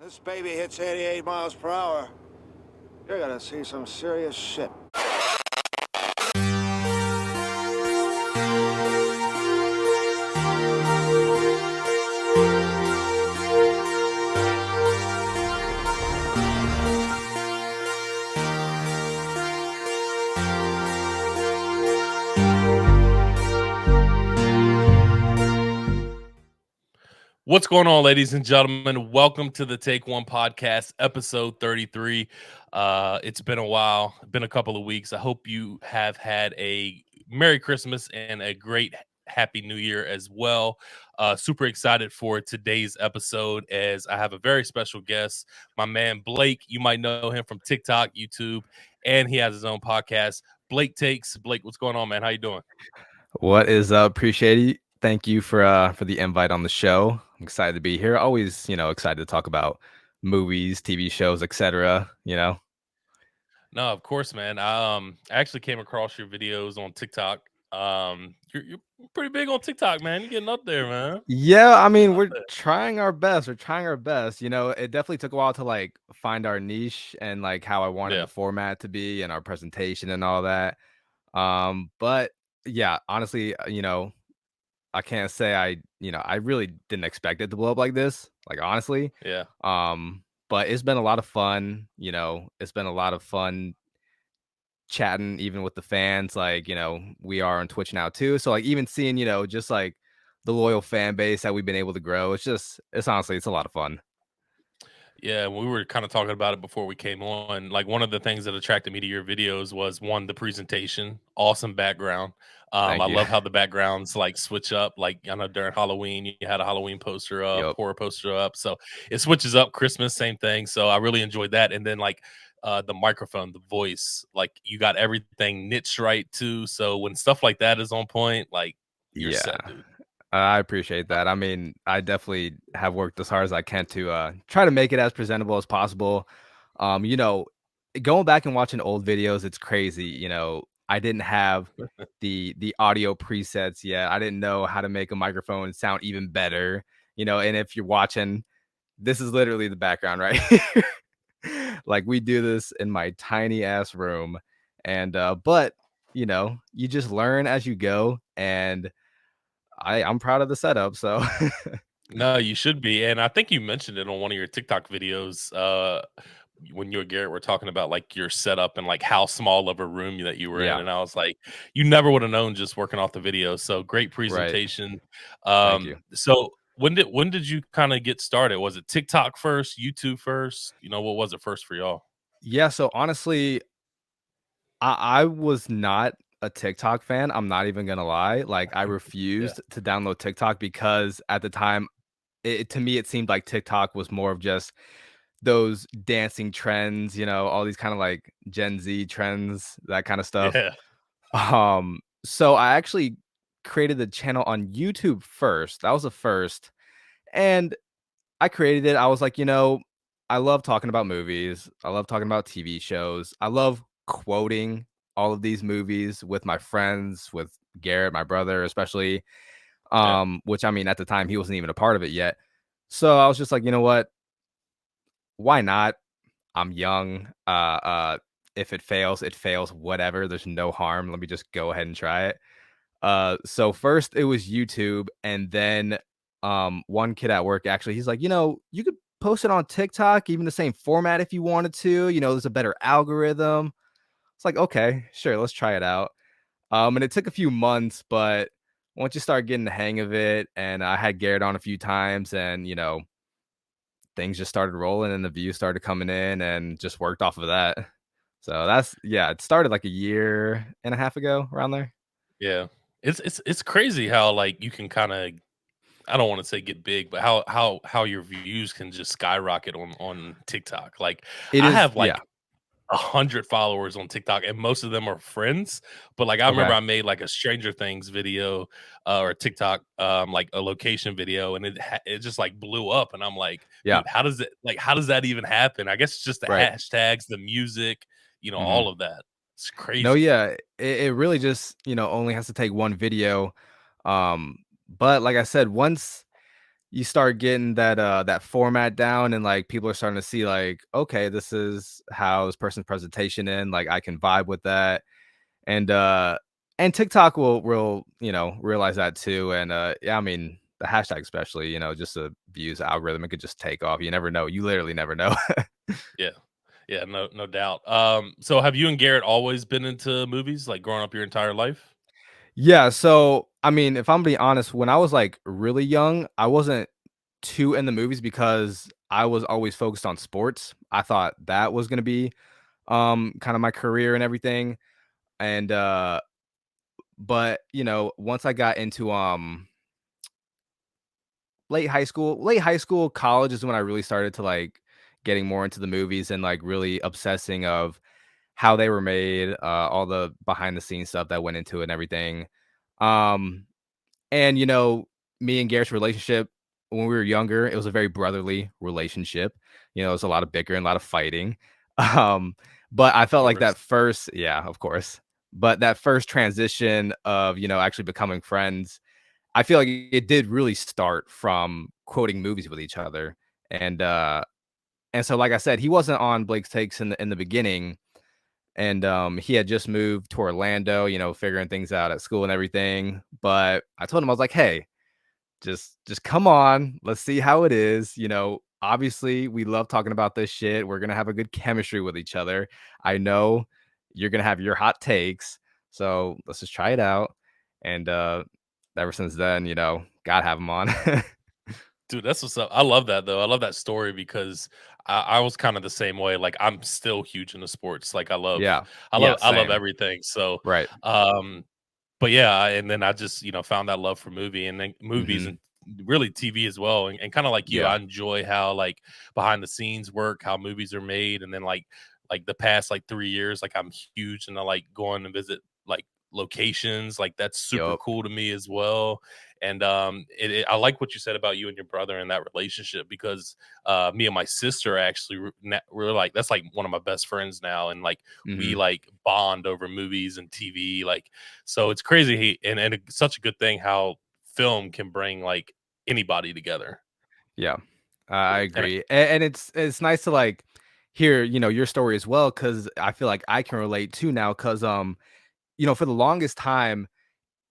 This baby hits 88 miles per hour. You're gonna see some serious shit. What's going on, ladies and gentlemen? Welcome to the Take One Podcast, episode 33. It's been a while, been a couple of weeks. I hope you have had a Merry Christmas and a great Happy New Year as well. Super excited for today's episode as I have a very special guest, my man Blake. You might know him from TikTok, YouTube, and he has his own podcast, Blake Takes. Blake, what's going on, man? How you doing? What is up? Appreciate it. Thank you for the invite on the show. I'm excited to be here. Always, excited to talk about movies, TV shows, etc. No, of course, man. I actually came across your videos on TikTok. You're pretty big on TikTok, man. You're getting up there, man. Yeah, I mean, Up we're there. trying our best. We're trying our best. It definitely took a while to find our niche and how I wanted Yeah, the format to be and our presentation and all that. But yeah, honestly, I can't say I really didn't expect it to blow up like this, honestly. yeah, But it's been a lot of fun, it's been a lot of fun chatting even with the fans, we are on Twitch now too. So even seeing, just the loyal fan base that we've been able to grow, it's honestly, it's a lot of fun. yeah. We were kind of talking about it before we came on. Like one of the things that attracted me to your videos was one, the presentation, awesome background. I Thank you. love how the backgrounds like switch up. Like I know during Halloween, you had a Halloween poster up, Yep. horror poster up, so it switches up. Christmas, same thing. So I really enjoyed that. And then the microphone, the voice, like you got everything niche right too. So when stuff like that is on point, like you're Yeah. set, dude. I appreciate that. I mean, I definitely have worked as hard as I can to try to make it as presentable as possible. Um, you know, Going back and watching old videos, it's crazy. I didn't have the audio presets yet. I didn't know how to make a microphone sound even better. And if you're watching, this is literally the background right here. We do this in my tiny ass room. And but you just learn as you go, and I'm proud of the setup, so No, you should be. And I think you mentioned it on one of your TikTok videos. When you and Garrett were talking about like your setup and like how small of a room that you were in. yeah, And I was like, you never would have known just working off the video. So great right. presentation. Thank you. So when did you kind of get started? Was it TikTok first, YouTube first? What was it first for y'all? Yeah, so honestly, I was not a TikTok fan. I'm not even gonna lie. I Yeah. refused to download TikTok because at the time, to me, it seemed like TikTok was more of just those dancing trends, all these kind of Gen Z trends, that kind of stuff. Yeah. So I actually created the channel on YouTube first. That was the first. And I created it. I was like, I love talking about movies. I love talking about TV shows. I love quoting all of these movies with my friends, with Garrett, my brother, especially. Yeah. Which I mean, at the time, he wasn't even a part of it yet. So I was just like, you know what? Why not? I'm young. If it fails, it fails. Whatever. There's no harm. Let me just go ahead and try it. So first it was YouTube, and then one kid at work, actually, he's like, you could post it on TikTok, even the same format if you wanted to. There's a better algorithm. It's like, okay, sure, let's try it out. And it took a few months, but once you start getting the hang of it, and I had Garrett on a few times, and things just started rolling, and the views started coming in, and just worked off of that. So it started like a year and a half ago, around there. Yeah. It's crazy how like you can kind of, I don't want to say get big, but how your views can just skyrocket on TikTok. Like It I is, have yeah. like 100 followers on TikTok, and most of them are friends. But like I remember Okay. I made like a Stranger Things video or TikTok, like a location video, and it just like blew up. And I'm like, Yeah. dude, how does that even happen? I guess it's just the Right. hashtags, the music, Mhm. all of that. It's No, crazy. yeah, it really just, only has to take one video. But like I said, once you start getting that format down, and like people are starting to see like, okay, this is how this person's presentation in, like I can vibe with that. And TikTok will realize that too. And yeah, I mean the hashtag especially, just the views algorithm, it could just take off. You never know. You literally never know. Yeah. Yeah, no doubt. So have you and Garrett always been into movies, like, growing up your entire life? Yeah, so I mean, if I'm being honest, when I was like really young, I wasn't too in the movies because I was always focused on sports. I thought that was gonna be kind of my career and everything. And but once I got into late high school, college is when I really started to like getting more into the movies and like really obsessing of how they were made, all the behind the scenes stuff that went into it and everything. Um And, me and Garrett's relationship when we were younger, it was a very brotherly relationship. It was a lot of bickering, a lot of fighting. Um, but I Of felt like course. that first, yeah, of course. But that first transition of, actually becoming friends, I feel like it did really start from quoting movies with each other. And and so like I said, he wasn't on Blake's Takes in the beginning. And he had just moved to Orlando, figuring things out at school and everything. But I told him, I was like, hey, just come on. Let's see how it is. Obviously, we love talking about this shit. We're gonna have a good chemistry with each other. I know you're gonna have your hot takes. So let's just try it out. And ever since then, gotta have him on. Dude, that's what's up. I love that though. I love that story because I was kind of the same way. Like, I'm still huge into sports. Like, I love, Yeah. I Yeah, love, I love same. everything. So, Right. um, but yeah, and then I just found that love for movies Hmm. and really TV as well. And kind of like you, Yeah. I enjoy how, like, behind the scenes work, how movies are made, and then like the past like 3 years, like, I'm huge into like going to visit like locations. Like, that's super Yup. cool to me as well. And I like what you said about you and your brother in that relationship because me and my sister actually we're like, that's like one of my best friends now, and like we Hmm. like bond over movies and TV. Like, so it's crazy, and it's such a good thing how film can bring like anybody together. Yeah. I And agree. And it's nice to like hear, your story as well, because I feel like I can relate too now. Cause for the longest time,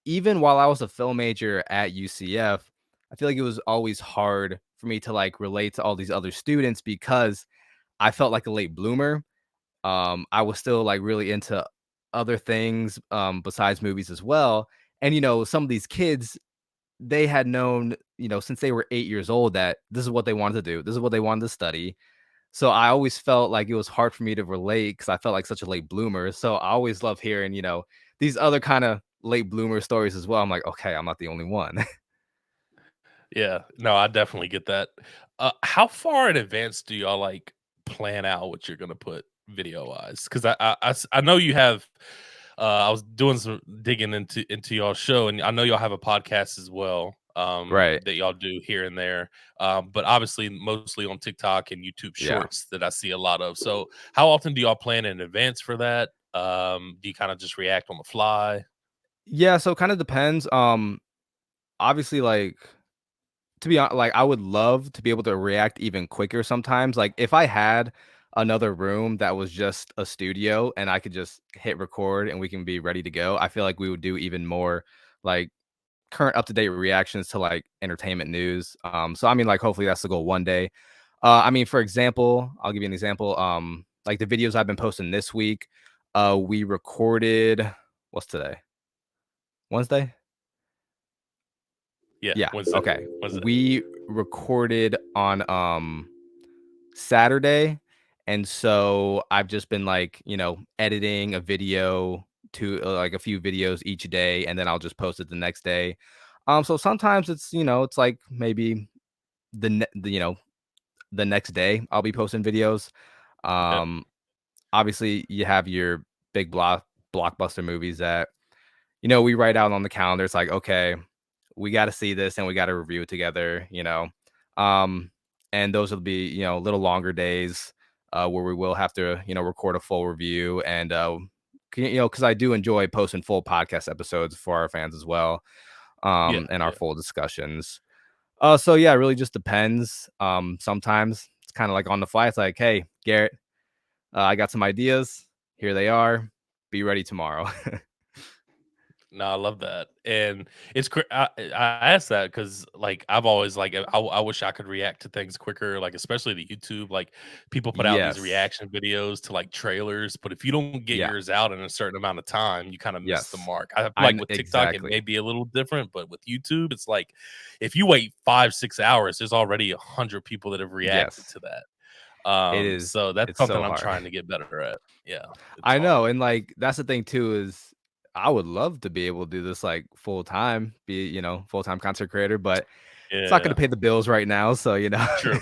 even while I was a film major at UCF, I feel like it was always hard for me to like relate to all these other students because I felt like a late bloomer. I was still like really into other things besides movies as well. And some of these kids, they had known, since they were 8 years old that this is what they wanted to do. This is what they wanted to study. So I always felt like it was hard for me to relate because I felt like such a late bloomer. So I always love hearing, these other kind of late bloomer stories as well. I'm like, okay, I'm not the only one. yeah, no, I definitely get that. How far in advance do y'all like plan out what you're gonna put video wise? Because I know you have. I was doing some digging into y'all show, and I know y'all have a podcast as well. Right. That y'all do here and there. But obviously mostly on TikTok and YouTube Yeah. Shorts that I see a lot of. So how often do y'all plan in advance for that? Do you kind of just react on the fly? Yeah. So kind of depends. Obviously, like to be honest, like I would love to be able to react even quicker sometimes. Like if I had another room that was just a studio and I could just hit record and we can be ready to go, I feel like we would do even more like current up to date reactions to like entertainment news. So I mean, like hopefully that's the goal one day. I mean, for example, I'll give you an example. Like the videos I've been posting this week, we recorded. What's today? Wednesday? Yeah, Yeah. Wednesday. Okay. Wednesday. We recorded on Saturday, and so I've just been like, editing a video to like a few videos each day, and then I'll just post it the next day. So sometimes it's it's like maybe the next day I'll be posting videos. Yep. Um, Obviously you have your big blockbuster movies that we write out on the calendar. It's like, okay, we got to see this and we got to review it together. Um, and those will be, a little longer days where we will have to, record a full review and, because I do enjoy posting full podcast episodes for our fans as well, Yeah. and our Yeah. full discussions. So yeah, it really just depends. Sometimes it's kind of like on the fly. It's like, hey, Garrett, I got some ideas. Here they are. Be ready tomorrow. No, I love that, and I asked that because like I've always like I wish I could react to things quicker, like especially to YouTube. Like people put out these Yes. reaction videos to like trailers, but if you don't get Yeah. yours out in a certain amount of time, you kind of miss the Yes. mark. I feel I like kn with TikTok, it may exactly. be a little different, but with YouTube, it's like if you wait 5-6 hours, there's already 100 people that have reacted Yes. to that. It is. So that's It's something so I'm hard. trying to get better at. Yeah, it's I know, hard. and, like, that's the thing too is I would love to be able to do this, like, full time, be, full-time content creator, but it's not gonna Yeah, pay the bills right now, so, true.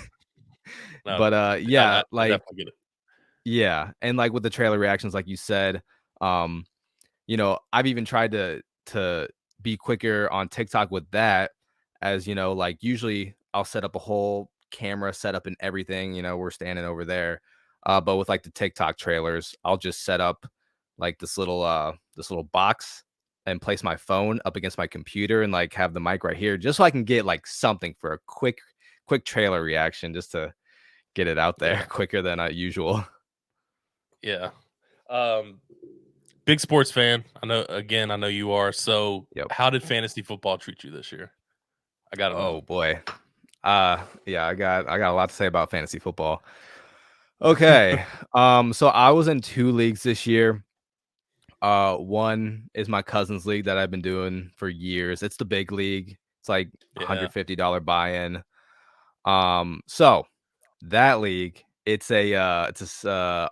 No, But, I yeah, like definitely get it. yeah, and, like, with the trailer reactions, like you said, um, I've even tried to be quicker on TikTok with that as, like, usually I'll set up a whole camera setup and everything, we're standing over there. But with, like, the TikTok trailers, I'll just set up, like, this little box and place my phone up against my computer and, like, have the mic right here just so I can get, like, something for a quick trailer reaction just to get it out there Yeah. quicker than, usual. Yeah. Um, Big sports fan. I know you are. So, Yep. how did fantasy football treat you this year? I gotta know. Oh, boy. Yeah, I got a lot to say about fantasy football. Okay. So I was in 2 leagues this year. One is my cousin's league that I've been doing for years. It's the big league. It's like Yeah. $150 buy-in. So that league, it's a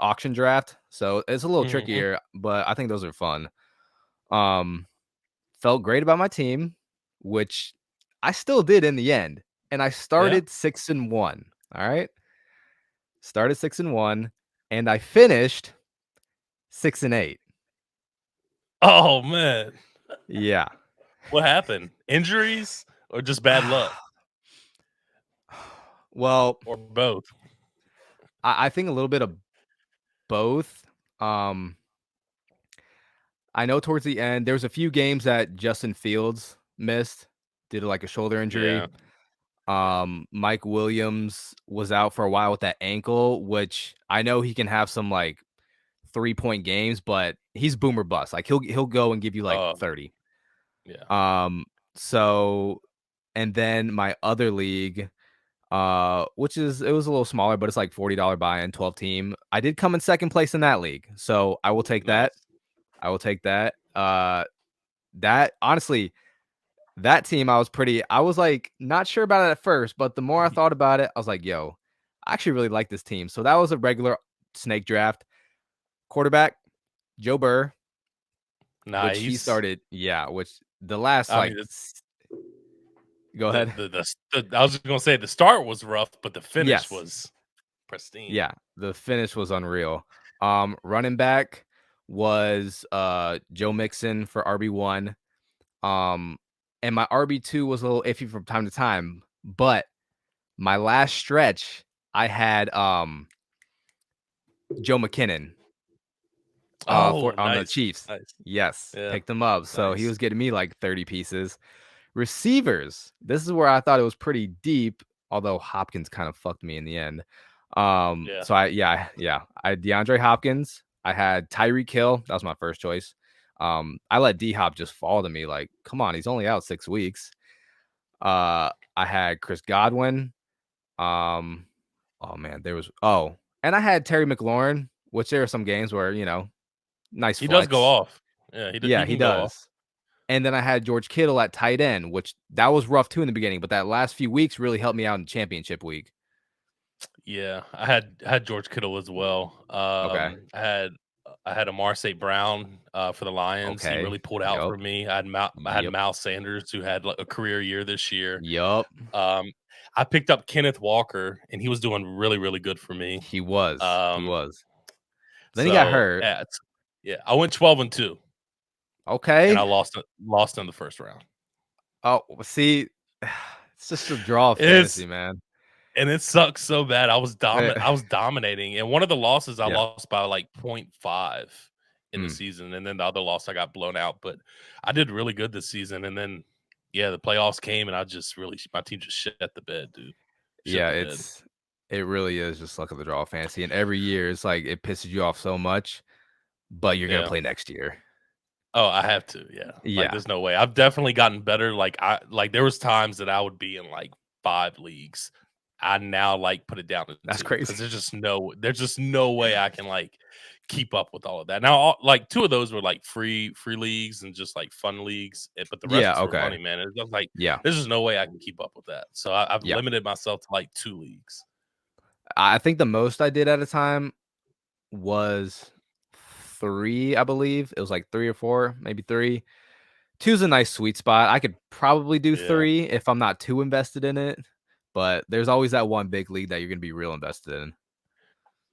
auction draft, so it's a little Mhm. trickier, but I think those are fun. Um, Felt great about my team, which I still did in the end, and I Yeah. started 6-1. All right, started 6-1, and I finished 6-8. Oh man, Yeah. what happened? Injuries or just bad luck Well, or both? I think a little bit of both. Um, I know towards the end, there was a few games that Justin Fields missed due to like a shoulder injury. Yeah. Mike Williams was out for a while with that ankle, which I know he can have some like 3-point games, but he's boomer bust. Like he'll go and give you like Oh 30. yeah. Um, so and then my other league, which is it was a little smaller, but it's like $40 buy-in, 12 team. I did come in second place in that league. So I will take that. Nice. I will take that. That honestly, that team I was like not sure about it at first, but the more I thought about it, I was like, yo, I actually really like this team. So that was a regular snake draft. Quarterback, Joe Burr, which he Nice. started, yeah, which the last I mean, go ahead. I was just gonna say the start was rough, but the finish Yes. was pristine. Yeah, the finish was unreal. Running back was Joe Mixon for RB1. Um, and my RB2 was a little iffy from time to time, but my last stretch, I had Joe McKinnon Oh, for on the nice. Chiefs. Nice. Yes, Yeah. picked him up. So he Nice. was getting me like 30 pieces. Receivers. This is where I thought it was pretty deep, although Hopkins kind of fucked me in the end. Yeah. So I had DeAndre Hopkins. I had Tyreek Hill. That was my first choice. I let D Hop just fall to me. Like, come on, he's only out 6 weeks. I had Chris Godwin. Um, oh man, and I had Terry McLaurin, which there are some games where nice He does go flex. off. Yeah, Yeah, he he can go off. does. And then I had George Kittle at tight end, which that was rough too in the beginning, but that last few weeks really helped me out in championship week. Yeah, I had George Kittle as well. Okay. I had Amar St. Brown for the Lions. He Okay. really pulled out for Yup. me. I had Yep. Miles Sanders who had like a career year this year. Yup. Um, I picked up Kenneth Walker and he was doing really really good for me. He was. He Um, was. Then he got so hurt. yeah, I went 12-2 and I Okay. lost in the first round. Oh, see, it's just a draw of It's fantasy, man. And it sucks so bad. Eh, I was dominating, and one of the losses I yeah. lost by like .5 in the Mm. season, and then the other loss I got blown out. But I did really good this season, and then the playoffs came and my team just shit the bed, dude. Shit Yeah, the bed. it really is just luck of the draw fantasy, and every year it's like it pisses you off so much, but you're gonna Yeah. play next year. Oh, I have to. Yeah. Like, Yeah, there's no way. I've definitely gotten better. Like, there was times that I would be in like 5 leagues. I now like put it down to that's 2 crazy. because there's just no way I can like keep up with all of that. Now, like 2 of those were like free leagues and just like fun leagues, but the rest Yeah, was for okay. money, man. It's just like Yeah, there's just no way I can keep up with that. So I've yeah. limited myself to like 2 leagues. I think the most I did at a time was 3, I believe. It was like 3 or 4, maybe 3. 2's a nice sweet spot. I could probably do Yeah. 3 if I'm not too invested in it, but there's always that one big league that you're gonna be real invested in.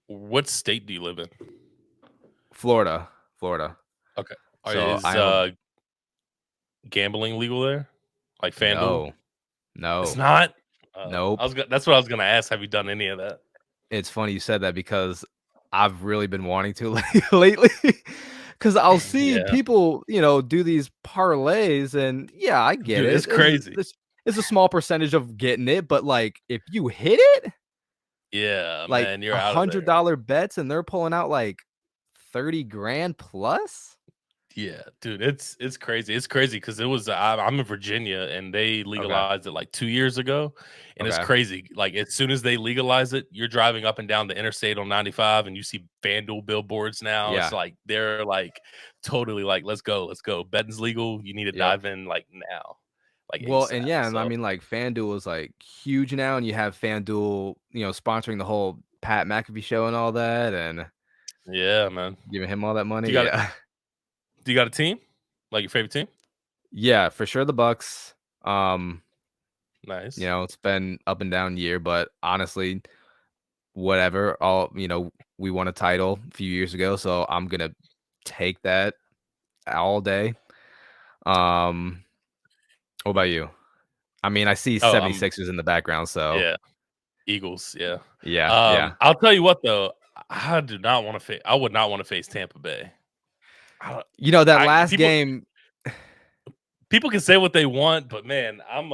What state do you live in? Florida, Florida. Okay. So Is I am a gambling legal there? Like FanDuel? no, It's no, not? nope. That's what I was gonna ask. Have you done any of that? It's funny you said that because I've really been wanting to lately. Because I'll see Yeah. people, do these parlays, and yeah, I get Dude, it. it's crazy. It's a small percentage of getting it, but like if you hit it, Yeah, like man, you're out of there. $100 bets, and they're pulling out like 30 grand plus. Yeah, dude, it's crazy. It's crazy because I'm in Virginia and they Okay, legalized it like 2 years ago, and it's okay, crazy. Like as soon as they legalize it, you're driving up and down the interstate on 95, and you see FanDuel billboards now. It's yeah, like they're like totally like, let's go, let's go. Betting's legal. You need to yep. dive in like now, like Well, and ASAP. yeah, and I So mean, like FanDuel is like huge now, and you have FanDuel, sponsoring the whole Pat McAfee show and all that, and yeah, man. giving him all that Do money. you got Yeah, do you got a team? Like your favorite team? yeah, for sure the Bucks. Nice. It's been up and down year, but honestly, whatever. We won a title a few years ago, so I'm gonna take that all day. Um, what about you? I mean, I see Oh, 76ers in the background, so yeah. Eagles, yeah. yeah, yeah. I'll tell you what though, I do not want to face. I would not want to face Tampa Bay. I, That I last game. people can say what they want, but man, I'm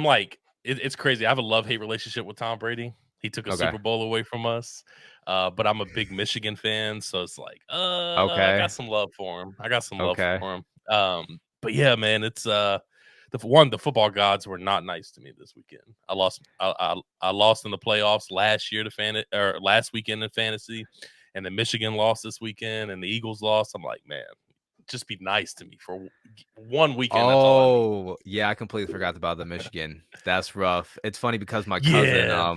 like it's crazy. I have a love hate relationship with Tom Brady. He took a Okay, Super Bowl away from us, but I'm a big Michigan fan, so it's like I okay, got some love for him. I got some love okay. for him. But yeah, man, it's the football gods were not nice to me this weekend. I lost in the playoffs last year or last weekend in fantasy, and then Michigan lost this weekend, and the Eagles lost. I'm like, man, just be nice to me for one weekend. That's all I need. Oh, yeah, I completely forgot about the Michigan. That's rough. It's funny because my cousin, Yeah,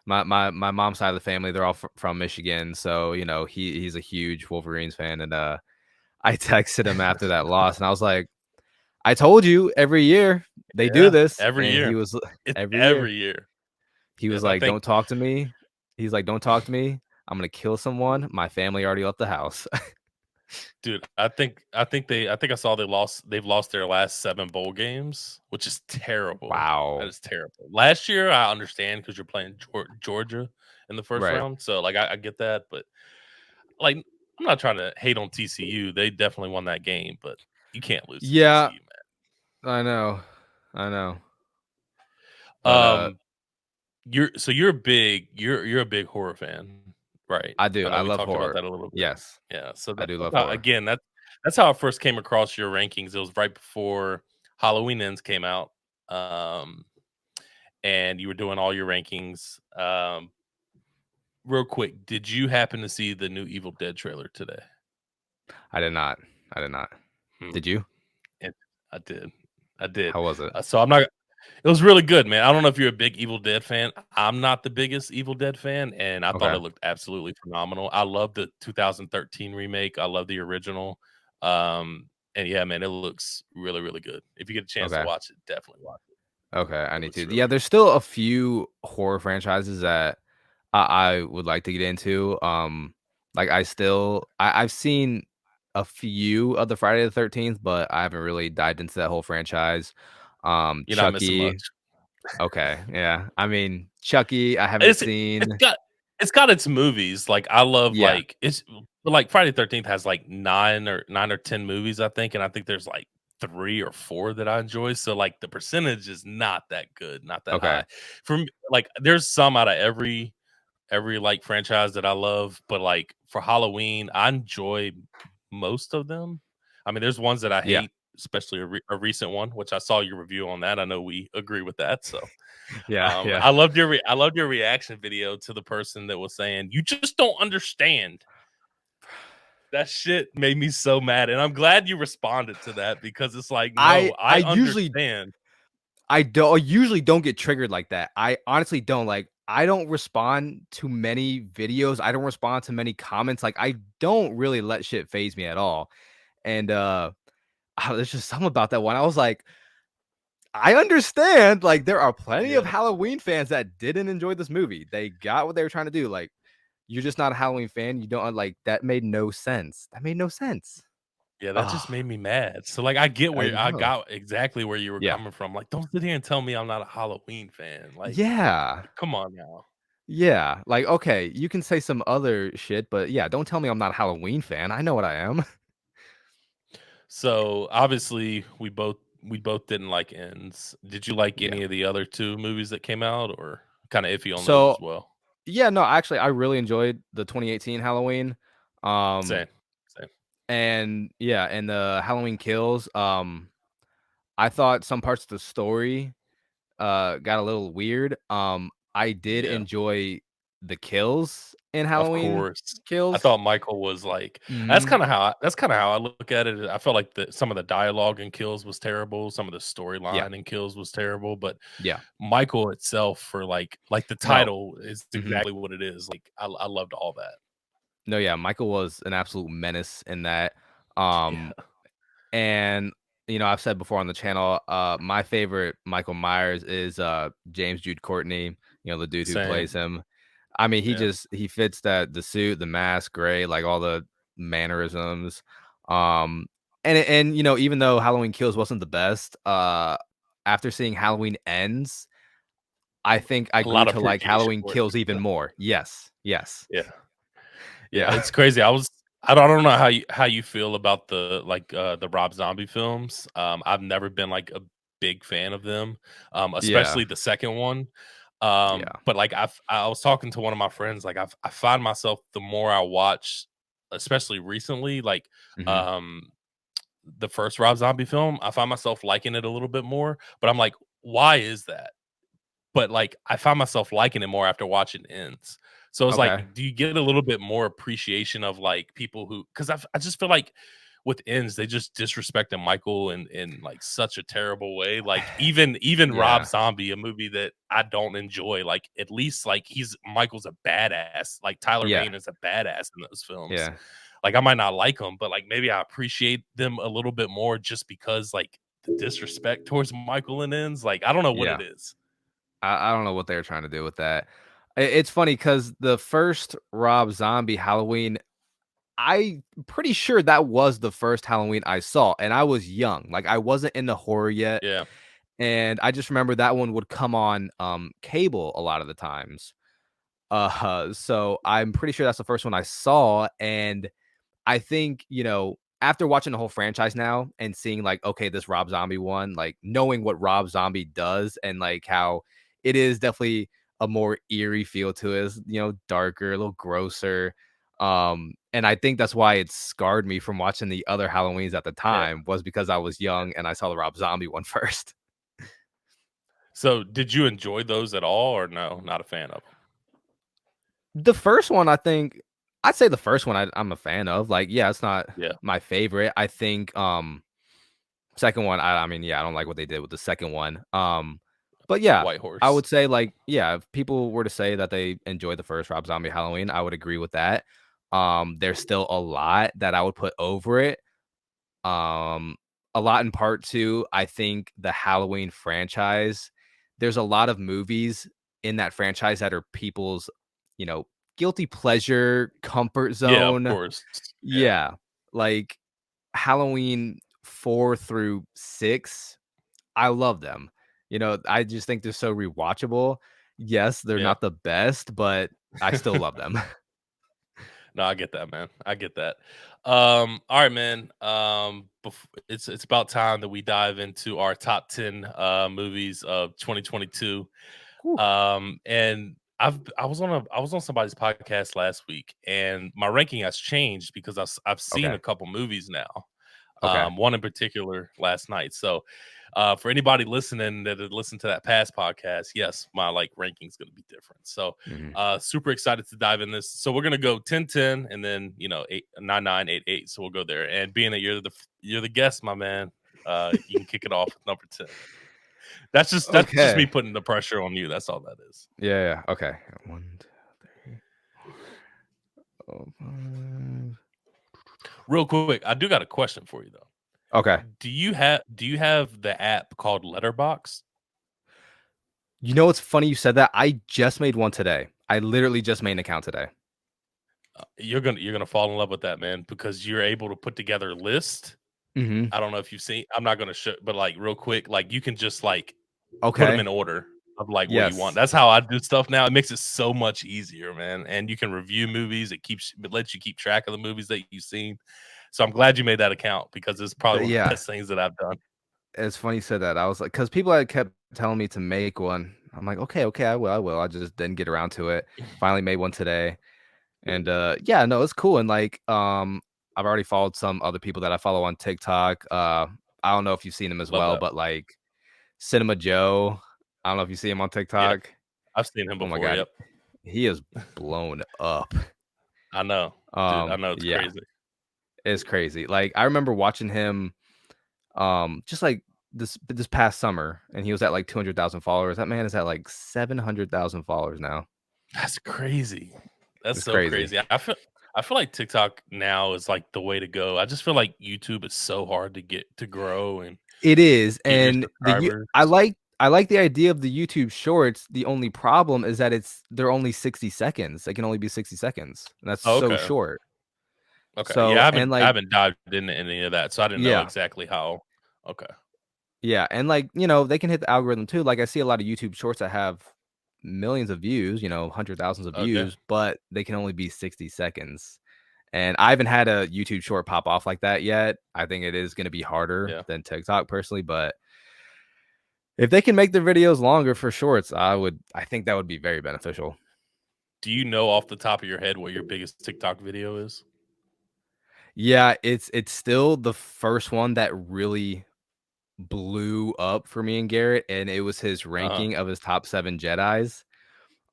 my mom's side of the family, they're all from Michigan, so he's a huge Wolverines fan, and I texted him after that loss, and I was like, "I told you every year they do yeah, this," every and year. he was It's every year. every year. He was Yep, I like, think "Don't talk to me." He's like, "Don't talk to me. I'm gonna kill someone. My family already left the house." dude, I think I saw they've lost their last 7 bowl games, which is terrible. That Wow. is terrible. Last year, I understand because you're playing Georgia in the first Right. round, so like I get that, but like I'm not trying to hate on TCU. They definitely won that game, but you can't lose to Yeah, TCU, I know. I know. But man. You're a big horror fan, right? I do. I know I we love talked about horror. that a little bit. Yes, Yeah, so I do love how, horror. again that's how I first came across your rankings. It was right before Halloween Ends came out, um, and you were doing all your rankings. Real quick, did you happen to see the new Evil Dead trailer today? I did not. I did not. Hmm. Did you? It, I did. I did. How was it? So I'm not. It was really good, man. I don't know if you're a big Evil Dead fan. I'm not the biggest Evil Dead fan, and I thought Okay. it looked absolutely phenomenal. I love the 2013 remake. I love the original. And yeah, man, it looks really, really good. If you get a chance to Okay. watch it, definitely watch Okay. I it. It need looks to. really Yeah, good. there's still a few horror franchises that I would like to get into. Like I've seen a few of the Friday the 13th, but I haven't really dived into that whole franchise. You're not missing much. Chucky. Okay. Yeah. I mean, Chucky, I haven't It's seen. it's got its movies. Like I love Yeah. like it's like Friday the 13th has like 9 or 10 movies, I think, and I think there's like 3 or 4 that I enjoy. So like the percentage is not that good, not that Okay. high. For me, like there's some out of every like franchise that I love, but like for Halloween, I enjoy most of them. I mean, there's ones that I Yeah. hate, especially a recent one, which I saw your review on that. I know we agree with that. So Yeah. Yeah. I loved your reaction video to the person that was saying you just don't understand. That shit made me so mad, and I'm glad you responded to that because it's like, no, I I usually understand. usually don't get triggered like that. I honestly don't. Like, I don't respond to many videos. I don't respond to many comments. Like, I don't really let shit phase me at all. And there's just something about that one. I was like, I understand. Like, there are plenty of Yeah, Halloween fans that didn't enjoy this movie. They got what they were trying to do. Like, you're just not a Halloween fan. You don't like that. Made no sense. That made no sense. yeah, that Oh, just made me mad. So like, I I know. got exactly where you were Yeah. coming from. Like, don't sit here and tell me I'm not a Halloween fan. Yeah. Come on now. Yeah, like, okay, you can say some other shit, but yeah, don't tell me I'm not a Halloween fan. I know what I am. So obviously, we both didn't like Ends. Did you like Yeah. any of the other 2 movies that came out, or kind of iffy on those So, as well? yeah, no, actually, I really enjoyed the 2018 Halloween. Um, Same, same. and yeah, and the Halloween Kills, I thought some parts of the story, got a little weird. I did Yeah. enjoy the kills in Of Halloween course. I Kills. thought Michael was like Mhm. that's kinda how I look at it. I felt like some of the dialogue in Kills was terrible, some of the Yeah, storyline in Kills was terrible, but yeah. Michael itself for like the No. title is Mhm. exactly what it is. Like I loved all that. No, yeah, Michael was an absolute menace in that. Um Yeah, And, I've said before on the channel, my favorite Michael Myers is James Jude Courtney, the dude who same. plays him. I mean, Yeah. he fits the suit, the mask, gray, like all the mannerisms. Um and even though Halloween Kills wasn't the best, after seeing Halloween Ends, I think I A grew lot of to like appreciation Halloween for it. Kills even more. Yes. Yes. Yeah. Yeah, Yeah. it's crazy. I don't know how you feel about the Rob Zombie films. I've never been like a big fan of them, Yeah. especially the second one. Yeah. But like I was talking to one of my friends, like I find myself the more I watch, especially recently, like Mhm. um the first Rob Zombie film, I find myself liking it a little bit more. But I'm like, why is that? But, like, I found myself liking it more after watching Ends. So it's Okay. like, do you get a little bit more appreciation of, like, people who 'cause I just feel like with Ends, they just disrespected Michael in, like, such a terrible way. Like, even Rob Yeah. Zombie, a movie that I don't enjoy, like, at least, like, Michael's a badass. Like, Tyler Yeah. Bane is a badass in those films. Yeah. Like, I might not like him, but, like, maybe I appreciate them a little bit more just because, like, the disrespect towards Michael in Ends, like, I don't know what it Yeah. is. I don't know what they were trying to do with that. It's funny because the first Rob Zombie Halloween, I'm pretty sure that was the first Halloween I saw, and I was young. Like, I wasn't into horror yet, Yeah. and I just remember that one would come on, cable a lot of the times. So I'm pretty sure that's the first one I saw, and I think, after watching the whole franchise now and seeing like, okay, this Rob Zombie one, like knowing what Rob Zombie does and like how it is definitely a more eerie feel to it, darker, a little grosser. And I think that's why it scarred me from watching the other Halloweens at the Yeah. time was because I was young and I saw the Rob Zombie one first. So, did you enjoy those at all or no? Not a fan of them. The first one, I think I'd say the first one I'm a fan of. Like, yeah, it's not Yeah. my favorite. I think second one, I mean, yeah, I don't like what they did with the second one. But yeah, White I Horse. would say like, yeah, if people were to say that they enjoyed the first Rob Zombie Halloween, I would agree with that. There's still a lot that I would put over it. Um, a lot in part two, I think the Halloween franchise, there's a lot of movies in that franchise that are people's, you know, guilty pleasure, comfort Yeah, of zone. course. Yeah. Yeah. Like Halloween 4 through 6, I love them. I just think they're so rewatchable. Yes, they're Yeah. not the best, but I still love them. No, I get that, man. I get that. All right, man. It's about time that we dive into our top 10 movies of 2022. Whew. And I was on somebody's podcast last week, and my ranking has changed because I've seen Okay. a couple movies now. Okay. One in particular last night. So, for anybody listening that had listened to that past podcast, yes, my ranking is going to be different. So, Mhm. super excited to dive in this. So we're going to go 10-10 and then 8-9-9, 8-8. So we'll go there. And being that you're the guest, my man, you can kick it off with number 10. That's just me Okay. putting the pressure on you. That's all that is. Yeah. Okay. 1, 2, 3, 4, 5. Real quick, I do got a question for you though. Okay. Do you have the app called Letterboxd? You know what's funny? You said that. I just made one today. I literally just made an account today. You're gonna fall in love with that, man, because you're able to put together a list. Mm-hmm. I don't know if you've seen. I'm not gonna show, but real quick, you can just put them Okay. in order of what you want. Yes. That's how I do stuff now. It makes it so much easier, man. And you can review movies. It lets you keep track of the movies that you've seen. So I'm glad you made that account because it's probably one of the Yeah. best things that I've done. It's funny you said that. I was like, because people had kept telling me to make one. I'm like, okay, I will. I just didn't get around to it. Finally made one today. And yeah, no, it's cool. And I've already followed some other people that I follow on TikTok. I don't know if you've seen them as Love well, that. but Cinema Joe. I don't know if you see him on Yep, TikTok. I've seen him Oh my before. god, Yep, he is blown up. I know, dude. I know it's Yeah, crazy. it's crazy. I remember watching him just this past summer, and he was at 200,000 followers. That man is at 700,000 followers now. That's crazy. That's It's so crazy. crazy. I feel like TikTok now is the way to go. I just feel like YouTube is so hard to get to grow and It is, get your and subscribers. I like the idea of the YouTube Shorts. The only problem is that they're only 60 seconds. They can only be 60 seconds, and that's Oh, so okay. short. Okay. Yeah, So, I and haven't I haven't dived into any of that, so I didn't know yeah, exactly how. Okay. yeah, and they can hit the algorithm too. I see a lot of YouTube Shorts that have millions of views, 100,000s of Okay. views, but they can only be 60 seconds. And I haven't had a YouTube Short pop off like that yet. I think it is going to be harder Yeah. than TikTok personally, but if they can make their videos longer for Shorts, I think that would be very beneficial. Do you know off the top of your head what your biggest TikTok video is? Yeah, it's still the first one that really blew up for me and Garrett, and it was his Uh-huh. ranking of his top 7 Jedis.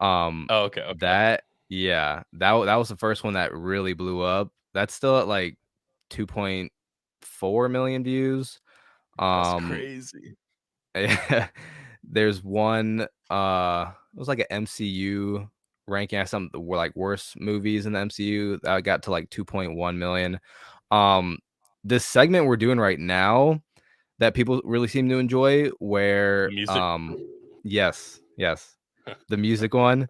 Oh, okay. Okay. That was the first one that really blew up. That's still at 2.4 million views. That's Um crazy. There's one it was an MCU ranking some were worst movies in the MCU that got to 2.1 million. This segment we're doing right now that people really seem to enjoy The where music. yes, the music one.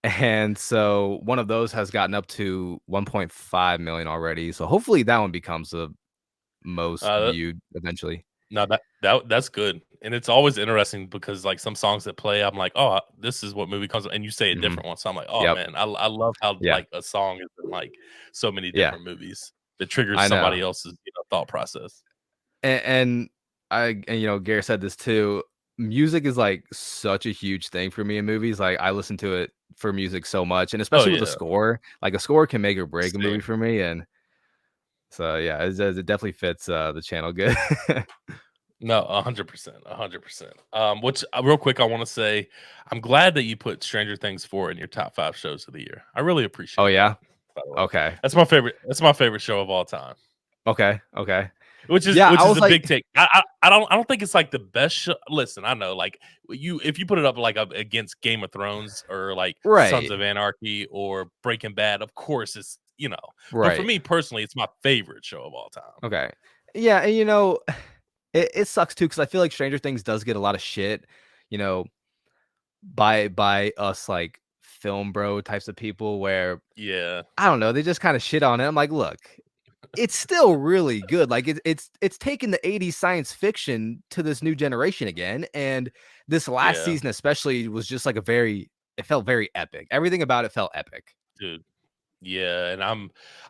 And so one of those has gotten up to 1.5 million already. So hopefully that one becomes the most Uh, viewed eventually. no, that's good, and it's always interesting because some songs that play, I'm like, oh, this is what movie comes, and you say a Mhm. different one, so I'm like, oh Yep. man, I love how Yeah. a song is in so many Yeah. different movies that triggers I know. somebody else's thought process. And Gary said this too. Music is such a huge thing for me in movies. I listen to it for music so much, and Oh especially with a yeah, score. A score can make or break a movie same. for me. And so yeah, it definitely fits the channel good. No, 100%, 100%. Which real quick, I want to say, I'm glad that you put Stranger Things 4 in your top 5 shows of the year. I really Oh appreciate that. yeah. By the way, Okay. that's my favorite. That's my favorite show of all time. Okay. Okay. Which is Yeah, which I is was a big take. I don't think it's the best show. Listen, I know if you put it up up against Game of Thrones or Sons right. of Anarchy or Breaking Bad, of course it's. But for Right. me personally, it's my favorite show of all time. Okay. Yeah, and it sucks too because I feel like Stranger Things does get a lot of shit, you know, by us film bro types of people where Yeah, I don't know, they just kind of shit on it. I'm like, look, it's still really good. It's taken the 80s science fiction to this new generation again. And this last yeah, season especially was just it felt very epic. Everything about it felt epic. dude. Yeah, and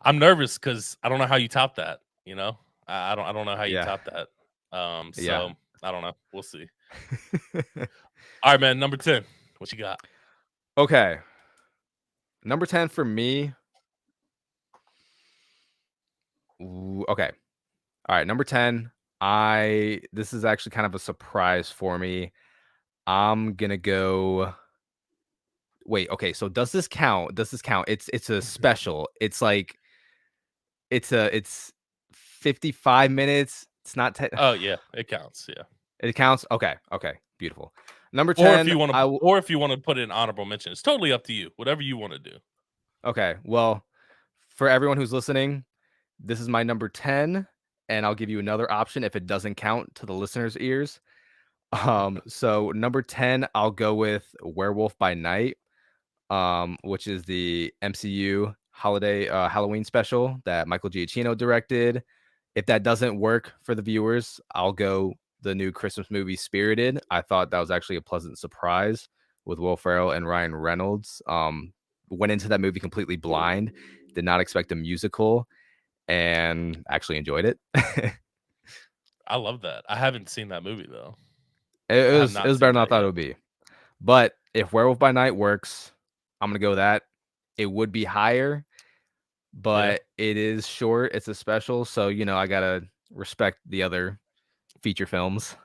I'm nervous because I don't know how you top that. You know, I don't know how you Yeah. top that. Yeah. So I don't know. We'll see. All right, man. Number 10. What you got? Okay. Number 10 for me. Okay. All right. Number 10. This is actually kind of a surprise for me. I'm gonna go. Wait. Okay. So does this count? Does this count? It's a special. It's 55 minutes. It's not 10. Oh yeah, it counts. Yeah. It counts. Okay. Okay. Beautiful. Number 10. Or if you want to put it in honorable mention, it's totally up to you. Whatever you want to do. Okay. Well, for everyone who's listening, this is my number 10, and I'll give you another option if it doesn't count to the listeners' ears. So number 10, I'll go with Werewolf by Night, which is the MCU holiday Halloween special that Michael Giacchino directed. If that doesn't work for the viewers, I'll go the new Christmas movie Spirited. I thought that was actually a pleasant surprise with Will Ferrell and Ryan Reynolds. Went into that movie completely blind, did not expect a musical, and actually enjoyed it. I love that. I haven't seen that movie though. it I have was it not was better seen than I that thought it yet. would be. But if Werewolf by Night works, I'm gonna go with that. It would be higher, Yeah. but it is short. It's a special, so I gotta respect the other feature films.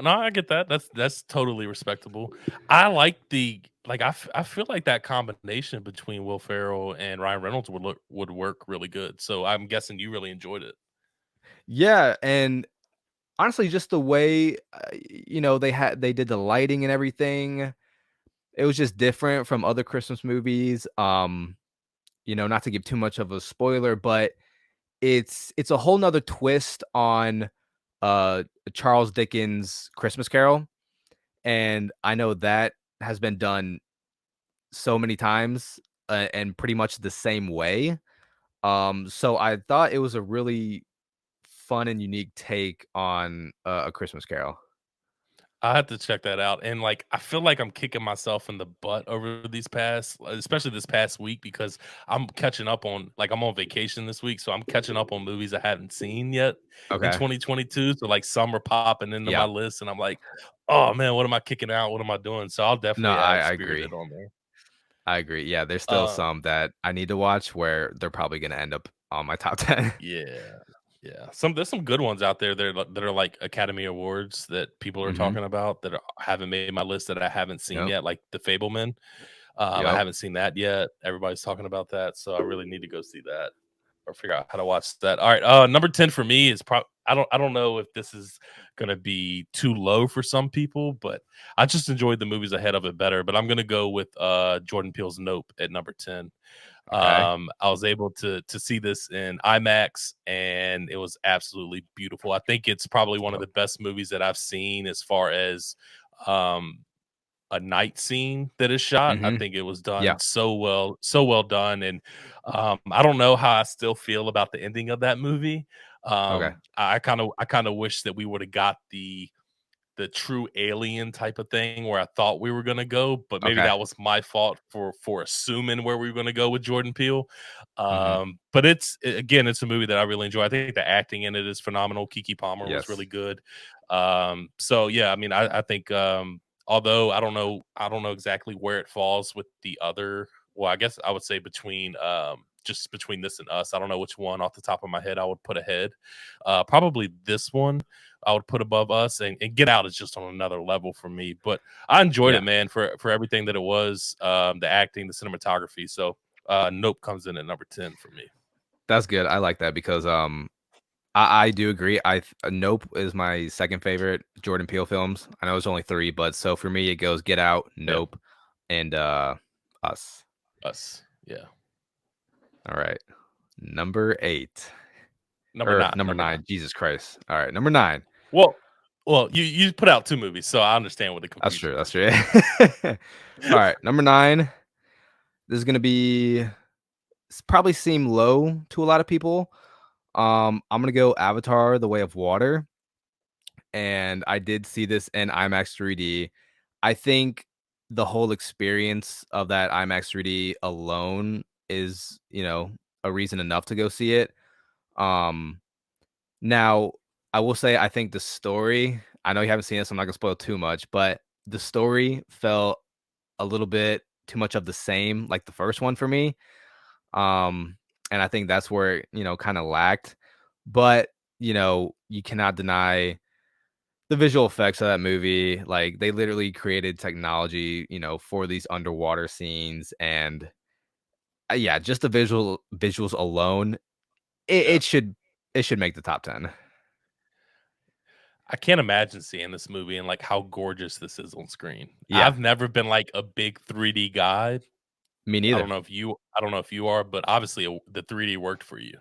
No, I get that. That's totally respectable. I like I feel like that combination between Will Ferrell and Ryan Reynolds would work really good. So I'm guessing you really enjoyed it. Yeah, and honestly, just the way they did the lighting and everything. It was just different from other Christmas movies. Not to give too much of a spoiler, but it's a whole nother twist on Charles Dickens' Christmas Carol. And I know that has been done so many times and pretty much the same way. So I thought it was a really fun and unique take on a Christmas Carol. I have to check that out. And I feel like I'm kicking myself in the butt over especially this past week because I'm catching up on I'm on vacation this week, so I'm catching up on movies I haven't seen yet in Okay. 2022. So some are popping into my Yeah. list, and I'm like, oh man, what am I kicking out? What am I doing? So I'll No, definitely add I agree. Spirited on there. I agree. Yeah, there's still Um, some that I need to watch where they're probably gonna end up on my top 10. yeah, yeah. There's some good ones out there that are like Academy Awards that people are Mhm. talking about that haven't made my list that I haven't seen Yep. yet, like The Fableman. I Yep. haven't seen that yet. Everybody's talking about that, so I really need to go see that or figure out how to watch that. All right, number 10 for me is I don't know if this is gonna be too low for some people, but I just enjoyed the movies ahead of it better. But I'm gonna go with Jordan Peele's Nope at number 10. Okay. I was able to see this in IMAX, and it was absolutely beautiful. I think it's probably one of Yep. the best movies that I've seen as far as um a night scene that is shot. I Mhm. think it was done Yeah. so well done, and I don't know how I still feel about the ending of that movie. Okay. I kind of wish that we would have got the true alien type of thing where I thought we were gonna go, but maybe Okay. that was my fault for assuming where we were gonna go with Jordan Peele. Mhm. But again, it's a movie that I really enjoy. I think the acting in it is phenomenal. Kiki Palmer was really Yes. good. So yeah, I mean, I think although I don't know exactly where it falls with the other. Well, I guess I would say between just between this and us. I don't know which one off the top of my head I would put ahead. Probably this one I would put above us, and Get Out is just on another level for me. But I enjoyed it, Yeah. man, for everything that it was, the acting, the cinematography. So Nope comes in at number 10 for me. That's good. I like that because I do agree. Nope is my second favorite Jordan Peele films. I know it's only 3, but so for me it goes Get Out, Yeah, Nope, and Us. us. Yeah, All right. Number 8. number Or nine, number number nine. 9. Jesus Christ. All right, number 9. Well, you put out two movies, so I understand where the That's confusion true. That's comes true. from. All right, number 9. This is gonna be probably seem low to a lot of people. I'm gonna go Avatar: The Way of Water, and I did see this in IMAX 3D. I think the whole experience of that IMAX 3D alone is, a reason enough to go see it. Um, Now, I will say I think the story, I know you haven't seen it, so I'm not gonna spoil too much, but the story felt a little bit too much of the same, like the first one for me. Um, and I think that's where it, kind of lacked. But, you cannot deny the visual effects of that movie. Like they literally created technology, for these underwater scenes, and yeah, just the visuals alone, it, Yeah. it should it should make the top 10. I can't imagine seeing this movie and like how gorgeous this is on screen. Yeah, I've never been like a big 3D guy. me I neither. don't know if you are, but obviously the 3D worked for you.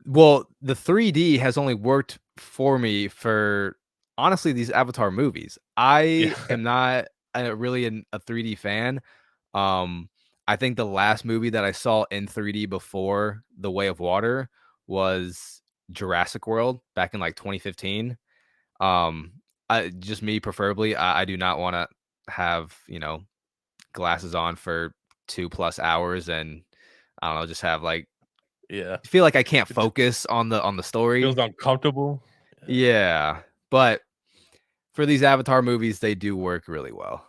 Well, the 3D has only worked for me for honestly these Avatar movies. Yeah. I am not really a 3D fan. Um, I think the last movie that I saw in 3D before The Way of Water was Jurassic World back in like 2015. Um, just me preferably, I do not want to have glasses on for 2+ hours and I don't know, just have like Yeah. feel like I can't It just focus on the feels story. uncomfortable. Yeah. Yeah, but for these Avatar movies, they do work really well.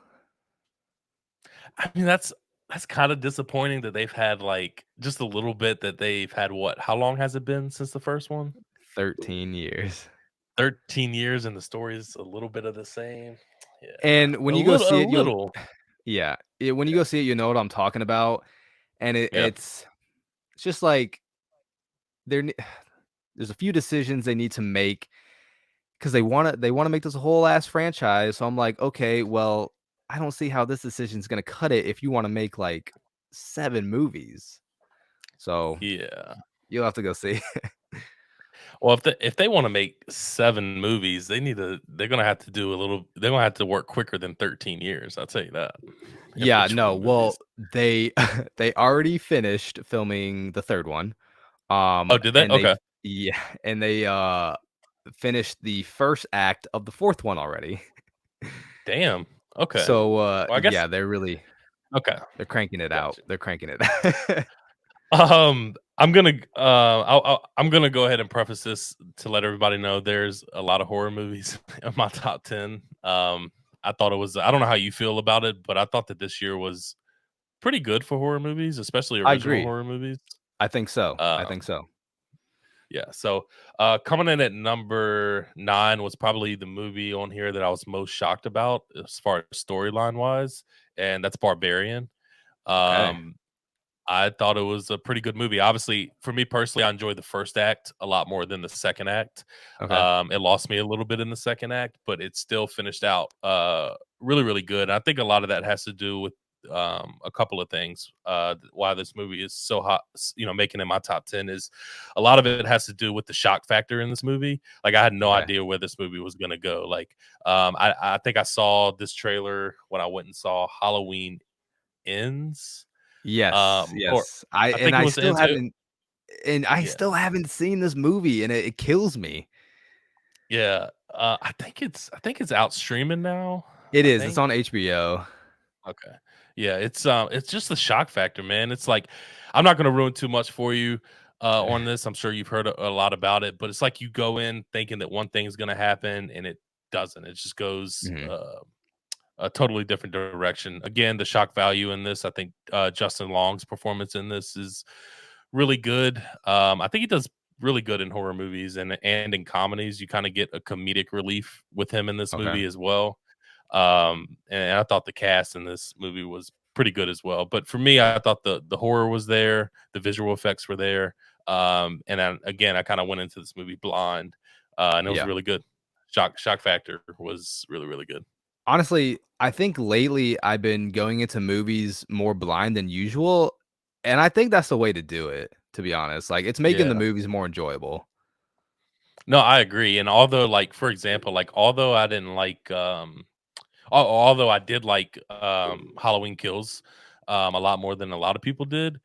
I mean, that's kind of disappointing that they've had like just a little bit that they've had what? How long has it been since the first one? 13 years. 13 years and the story is a little bit of the same. Yeah. And when A you go little a see it, you'll little. yeah, when you go see it, you know what I'm talking about, and Yeah. it's just like there ne there's a few decisions they need to make because they wanna make this whole ass franchise, so I'm like, "Okay, well, I don't see how this decision's gonna cut it if you wanna make, like, 7 movies." So, Yeah. you'll have to go see. Well, if they wanna make 7 movies, they're gonna have to do a little they're gonna have to work quicker than 13 years, I'll tell you that, if they're Yeah, no, 20 movies. well, they they already finished filming the 3rd one, Oh, did they? and Okay. yeah, and they, finished the 1st act of the 4th one already. Damn. Okay. So, Well, I guess yeah, okay. they're cranking it out. Gotcha. They're cranking it. I'm gonna go ahead and preface this to let everybody know there's a lot of horror movies in my top 10. I thought it was I don't know how you feel about it, but I thought that this year was pretty good for horror movies, especially I original agree. horror movies. I think so. I Um, think so. yeah, so coming in at number 9 was probably the movie on here that I was most shocked about as far as storyline wise, and that's Barbarian. Okay. Um, I thought it was a pretty good movie. Obviously, for me personally, I enjoyed the first act a lot more than the second act. Okay. It lost me a little bit in the second act, but it still finished out really, really good. I think a lot of that has to do with a couple of things. Why this movie is so hot, making it in my top 10 is a lot of it has to do with the shock factor in this movie. Like, I had no Okay. idea where this movie was going to go. Like, I think I saw this trailer when I went and saw Halloween Ends Yes, or yes. I I and think it I was still into haven't and I yeah, still haven't seen this movie, and it kills me. yeah, I think it's out streaming now, It I is. It's think. on HBO. Okay. Yeah, it's just the shock factor, man. It's like I'm not gonna ruin too much for you, Okay. on this. I'm sure you've heard a lot about it, but it's like you go in thinking that one thing's gonna happen, and it doesn't. It just goes, Mhm. a totally different direction. Again, the shock value in this, I think, Justin Long's performance in this is really good. I think he does really good in horror movies and in comedies. You kind of get a comedic relief with him in this Okay. movie as well. And I thought the cast in this movie was pretty good as well. But for me, I thought the horror was there, the visual effects were there. Again, I kind of went into this movie blind, and it was Yeah. really good. Shock factor was really really good. Honestly, I think lately I've been going into movies more blind than usual, and I think that's the way to do it, to be honest. Like, it's making the Yeah. movies more enjoyable. No, I agree. And although, like, for example, like, although I didn't like, although I did like Halloween Kills a lot more than a lot of people did,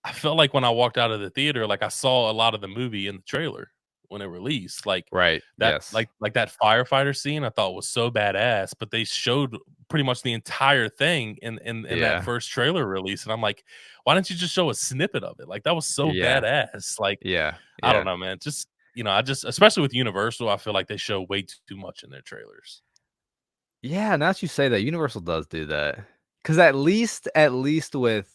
I felt like when I walked out of the theater, like I saw a lot of the movie in the trailer when it released. Like Right. that, Yes. like that firefighter scene, I thought was so badass. But they showed pretty much the entire thing in that Yeah. first trailer release, and I'm like, why didn't you just show a snippet of it? Like that was so Yeah. badass. Like Yeah. I don't Yeah. know, man. Just I just especially with Universal, I feel like they show way too much in their trailers. Yeah, now that you say that, Universal does do that. Because at least with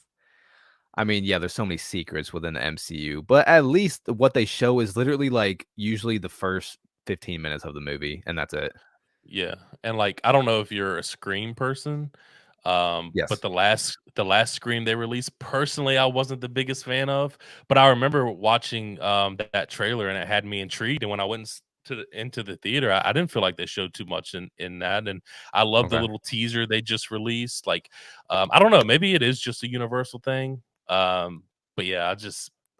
I mean, yeah, there's so many secrets within the MCU, but at least what they show is literally, like, usually the first 15 minutes of the movie, and that's it. Yeah, and, like, I don't know if you're a Scream person, but Yes. the last Scream they released, personally, I wasn't the biggest fan of, but I remember watching, that trailer, and it had me intrigued, and when I went into the theater, I didn't feel like they showed too much in that, and I love the Okay. little teaser they just released, like, I don't know, maybe it is just a Universal thing, but yeah,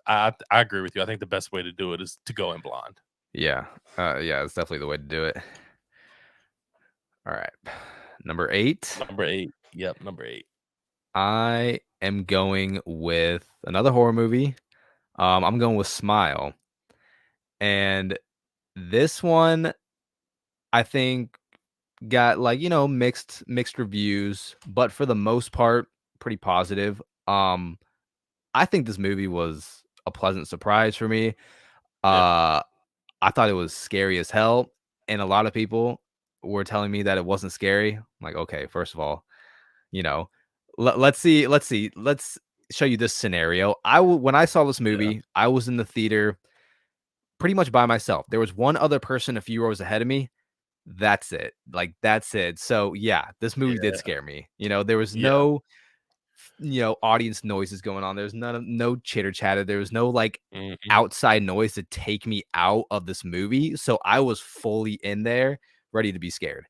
I agree with you, I think the best way to do it is to go in blind. Yeah. Yeah, it's definitely the way to do it. Alright. Number 8, Number 8. Yep, number 8. I am going with another horror movie. I'm going with Smile, and this one, I think got, like, mixed reviews, but for the most part, pretty positive. I think this movie was a pleasant surprise for me. Yeah. Uh, I thought it was scary as hell, and a lot of people were telling me that it wasn't scary. I'm like, okay, first of all, you know, let's show you this scenario. When I saw this Yeah. movie, I was in the theater pretty much by myself. There was one other person a few rows ahead of me. That's it. Like, that's it. So, yeah, this movie did Yeah. scare me. There was Yeah. no, audience noises going on. There's no chitter chatter. There was no, like, Mhm. outside noise to take me out of this movie. So I was fully in there, ready to be scared.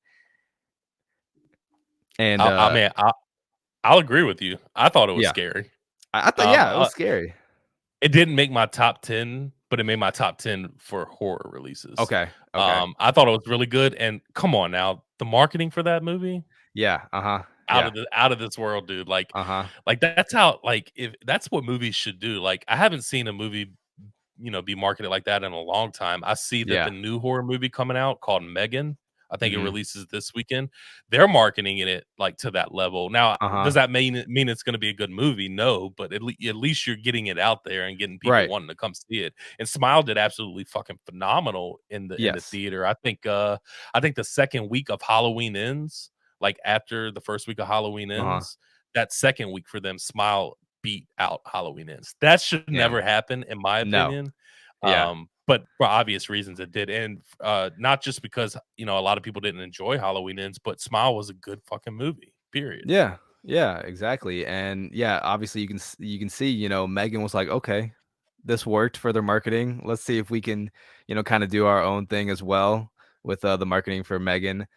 And, I mean, I'll agree with you. I thought it was yeah, scary. I thought, Um, yeah, it was uh, scary. it didn't make my top 10, but it made my top 10 for horror releases. Okay. Okay. I thought it was really good, and come on now, the marketing for that movie, Yeah. Uh-huh. out Yeah. of this world, dude. Uh-huh. Like that's how like if that's what movies should do. Like I haven't seen a movie be marketed like that in a long time. I see that the Yeah. new horror movie coming out called Megan, I think it Mhm. releases this weekend. They're marketing it like to that level. Now, does Uh-huh. that mean it's going to be a good movie? No, but at least you're getting it out there and getting people Right. wanting to come see it. And Smile did absolutely fucking phenomenal in the Yes. theater. I think the second week of Halloween ends, like after the first week of Halloween Uh-huh. ends, that second week for them, Smile beat out Halloween ends. That should Yeah. never happen, in my No. opinion. Yeah. But for obvious reasons it did, and not just because a lot of people didn't enjoy Halloween Ends, but Smile was a good fucking movie. Period. Yeah. Yeah, exactly. And yeah, obviously you can see, Megan was like, "Okay, this worked for their marketing. Let's see if we can, kind of do our own thing as well with the marketing for Megan,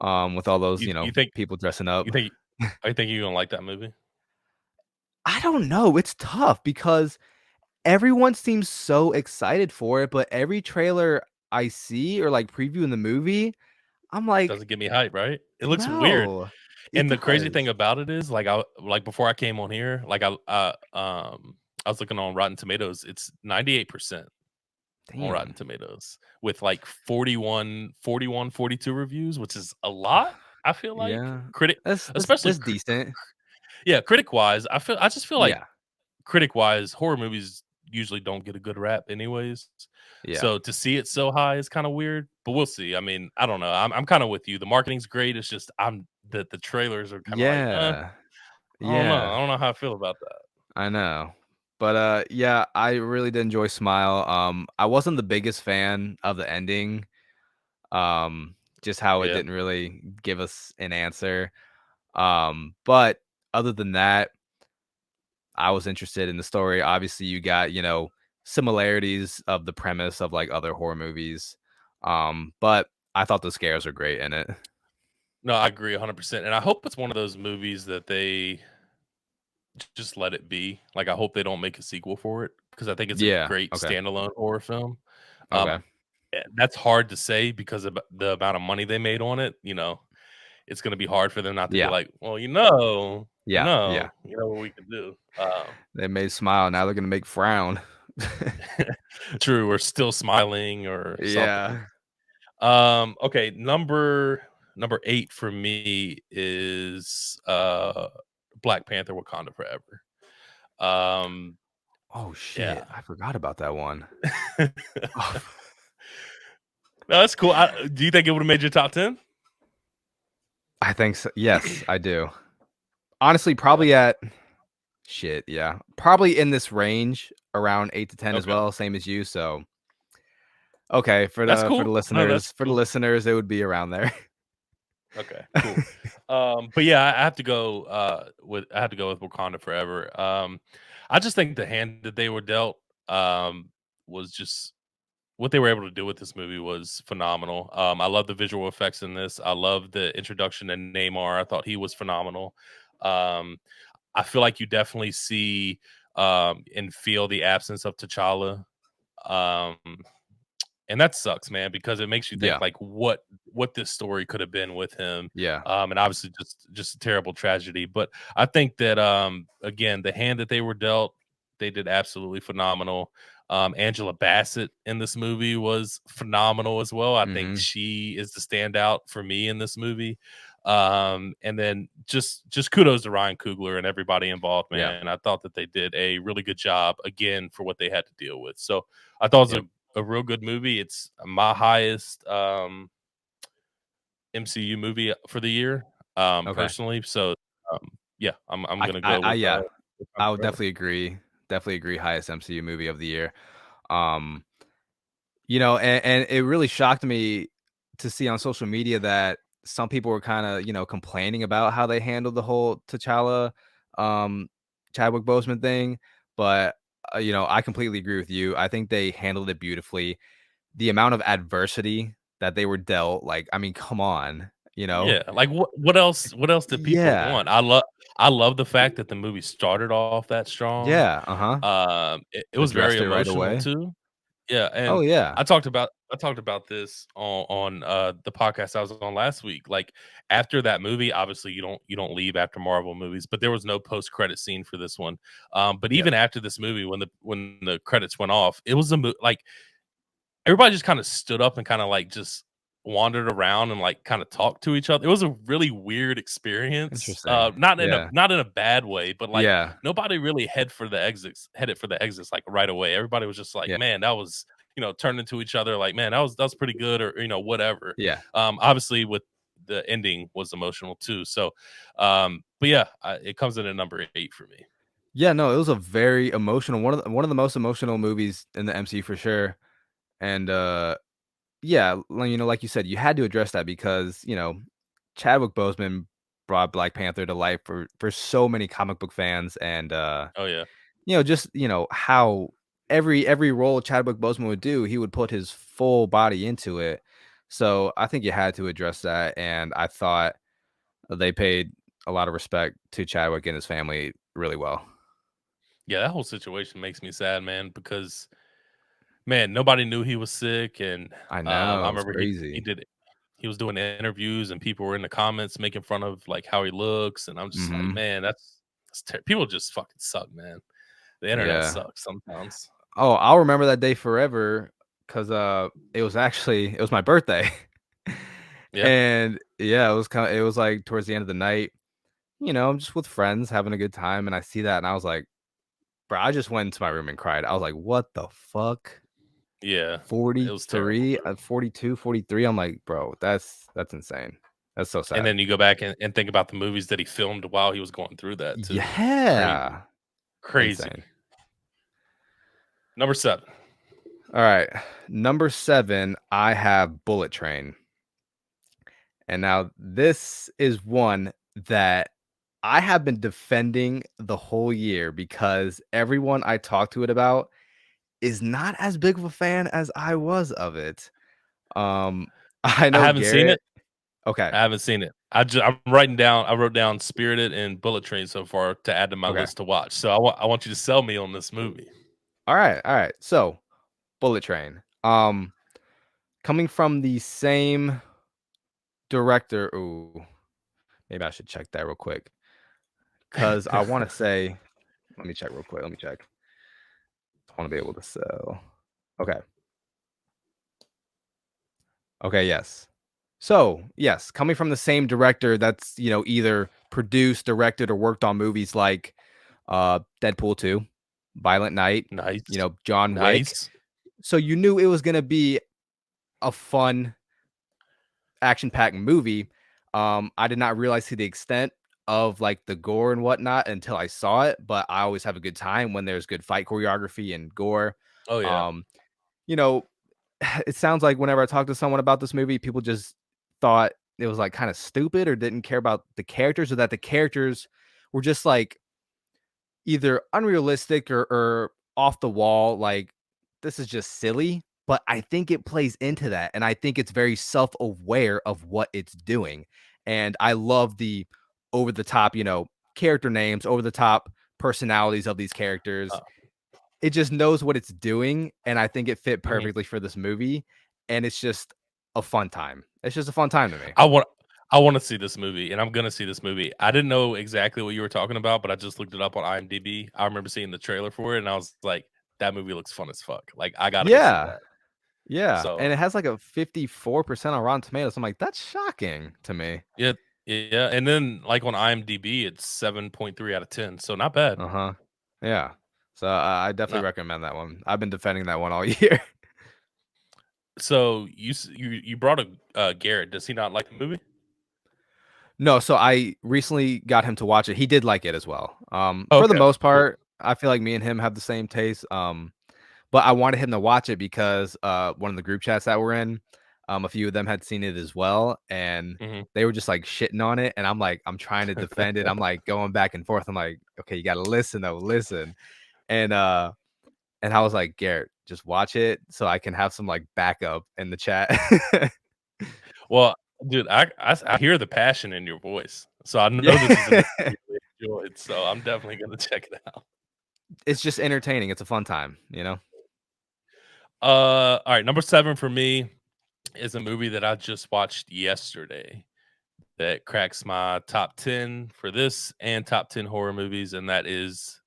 with all those, You think people dressing up." you think I think you're gonna like that movie? I don't know, it's tough because everyone seems so excited for it, but every trailer I see or like preview in the movie, I'm like, Doesn't get me hype, right? It looks weird. no, it And the crazy thing does. about it is, like before I came on here, I was looking on Rotten Tomatoes. It's 98% on Rotten Damn. Tomatoes with like 42 reviews, which is a lot. I feel like Yeah. especially That's decent. yeah, critic wise, I just feel like Yeah. critic wise, horror movies usually don't get a good rap anyways. Yeah. So to see it so high is kind of weird, but we'll see. I mean, I don't know. I'm kind of with you. The marketing's great. It's just the trailers are kind of like, Yeah. I don't know. Yeah. I don't know how I feel about that. I know. But yeah, I really did enjoy Smile. I wasn't the biggest fan of the ending. Just how it Yeah. didn't really give us an answer. But other than that, I was interested in the story. Obviously, you got, similarities of the premise of like other horror movies. But I thought the scares were great in it. No, I agree 100%. And I hope it's one of those movies that they just let it be. Like I hope they don't make a sequel for it because I think it's a Yeah. great Okay. standalone horror film. Okay. Um, that's hard to say because of the amount of money they made on it. It's gonna be hard for them not to be Yeah. like, well, Yeah. Yeah. you know what we could do. They made Smile. Now they're gonna make Frown. True, or still smiling or something. Yeah. Okay, number 8 for me is Black Panther Wakanda Forever. Um Oh shit, yeah. I forgot about that one. Oh, No, that's cool. Do you think it would have made your top 10? I think so. Yes, I do. Honestly, Yeah. probably at shit, yeah. Probably in this range around 8 to 10 as Okay. well, same as you. So okay, That's for the cool. No, that's cool. listeners, it would be around there. Okay, cool. But yeah, I have to go with Wakanda Forever. I just think the hand that they were dealt was just what they were able to do with this movie was phenomenal. I love the visual effects in this. I love the introduction to Neymar. I thought he was phenomenal. Um, I feel like you definitely see and feel the absence of T'Challa. Um, and that sucks, man, because it makes you think Yeah, like what this story could have been with him. yeah. And obviously just a terrible tragedy. But I think that again, the hand that they were dealt, they did absolutely phenomenal. Angela Bassett in this movie was phenomenal as well. I think Mhm. she is the standout for me in this movie. And then just kudos to Ryan Coogler and everybody involved, Yeah. man. I thought that they did a really good job again for what they had to deal with. So I thought it was Yep. a real good movie. It's my highest MCU movie for the year, Okay. personally. So yeah, I'm gonna I go I with yeah. Wakanda I would Forever. definitely agree. Definitely agree highest MCU movie of the year. Um, and it really shocked me to see on social media that some people were kind of, complaining about how they handled the whole T'Challa, um, Chadwick Boseman thing. But, I completely agree with you. I think they handled it beautifully. The amount of adversity that they were dealt, like, I mean, come on, you know? Yeah, like what else did people Yeah. want? I love the fact that the movie started off that strong. Yeah. Uh-huh. It was very Addressed it right emotional away. too. Yeah, Oh, and yeah. I talked about this on the podcast I was on last week. Like after that movie, obviously you don't leave after Marvel movies, but there was no post credit scene for this one. But Yep. even after this movie, when the credits went off, it was like everybody just kind of stood up and kind of like just wandered around and like kind of talked to each other. It was a really weird experience. Interesting. Yeah. Not in a bad way, but like Yeah. nobody really headed for the exits like right away. Everybody was just like, Yeah. man, that was turned into each other like, man, that was pretty good, or whatever. Yeah. Obviously with the ending was emotional too. So but yeah, it comes in at number 8 for me. Yeah, no, it was a very emotional one of the most emotional movies in the MCU for sure. And yeah, like you said, you had to address that because, Chadwick Boseman brought Black Panther to life for so many comic book fans and Oh yeah. just, how every role Chadwick Boseman would do, he would put his full body into it. So, I think you had to address that and I thought they paid a lot of respect to Chadwick and his family really well. Yeah, that whole situation makes me sad, man, because man, nobody knew he was sick, and I I know, it's remember crazy. he was doing interviews, and people were in the comments making fun of like how he looks, and I'm just like, Mhm. man, people just fucking suck, man. The internet Yeah. sucks sometimes. Oh, I'll remember that day forever because it was my birthday. Yeah, And, yeah, it was, like, towards the end of the night, I'm just with friends having a good time, and I see that, and I was like, "Bro," I just went into my room and cried. I was like, "What the fuck? yeah, it was terrible, 43, bro. 42, 43?" I'm like, "Bro, that's insane. That's so And sad." then you go back and think about the movies that he filmed while he was going through that too. Crazy, Yeah. crazy. Insane. Number 7. Alright. Number 7, I have Bullet Train. And now this is one that I have been defending the whole year because everyone I talk to it about is not as big of a fan as I was of it. Um, I I know haven't seen it. Garrett. Okay, I haven't seen it. I'm writing down. I wrote down Spirited and Bullet Train so far to add to my okay. list to watch. So I want you to sell me on this movie. All right. So, Bullet Train. Coming from the same director. Ooh, maybe I should check that real quick because I want to say. Let me check real quick. Let me check. want to be able to sell. Okay. Okay, yes. So, yes, coming from the same director that's, either produced, directed, or worked on movies like Deadpool 2, Violent Night, Nice. John Wick. Nice. So you knew it was gonna be a fun action-packed movie. I did not realize to the extent of like the gore and whatnot until I saw it, but I always have a good time when there's good fight choreography and gore. Oh yeah. Um, you know, it sounds like whenever I talk to someone about this movie, people just thought it was like kind of stupid or didn't care about the characters, or that the characters were just like either unrealistic or off the wall. Like, this is just silly. But I think it plays into that. And I think it's very self aware of what it's doing. And I love the over the top, character names, over the top personalities of these characters. Uh, It just knows what it's doing, and I think it fit mhm. perfectly for this movie, and it's just a fun time. It's just a fun time to me. I want I want to see this movie, and I'm gonna see this movie. I didn't know exactly what you were talking about, but I just looked it up on IMDb. I remember seeing the trailer for it, and I was like, "That movie looks fun as fuck." Like, I gotta go see Yeah, that. yeah, So and it has, like, a 54% on Rotten Tomatoes. I'm like, "That's shocking to me." yeah, yeah, and then like on IMDb, it's 7.3 out of 10, so not bad. Uh-huh. Yeah. So, I definitely Not recommend that one. I've been defending that one all year. so you brought a Garrett. Does he not like the movie? No, so I recently got him to watch it. He did like it as well. For the Okay, most cool. part, I feel like me and him have the same taste. But I wanted him to watch it because one of the group chats that we're in, a few of them had seen it as well, and Mhm. they were just like shitting on it. And I'm like, I'm trying to defend it. I'm like going back and forth. I'm like, okay, you gotta listen though, listen. And and I was like, Garrett, just watch it so I can have some like backup in the chat. Well, dude, I hear the passion in your voice, so I know this is a movie Yeah. you really enjoyed. So I'm definitely gonna check it out. It's just entertaining. It's a fun time, you know? All right, number 7 for me is a movie that I just watched yesterday that cracks my top 10 for this and top 10 horror movies, and that is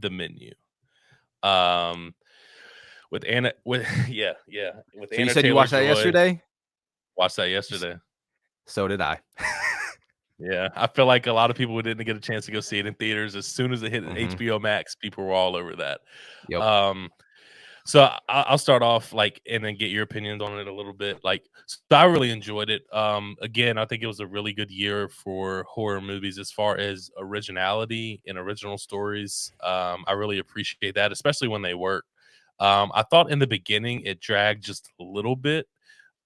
The Menu. Um, with Anna, with yeah, with So you Anna said you Taylor watched that Joy. yesterday? Watched that S- yesterday. So did I. Yeah, I feel like a lot of people didn't get a chance to go see it in theaters. As soon as it hit Hmm. HBO Max, people were all over that. Yep. Um, So I'll start off like and then get your opinions on it a little bit. Like, so I really enjoyed it. Again, I think it was a really good year for horror movies as far as originality and original stories. I really appreciate that, especially when they work. I thought in the beginning it dragged just a little bit,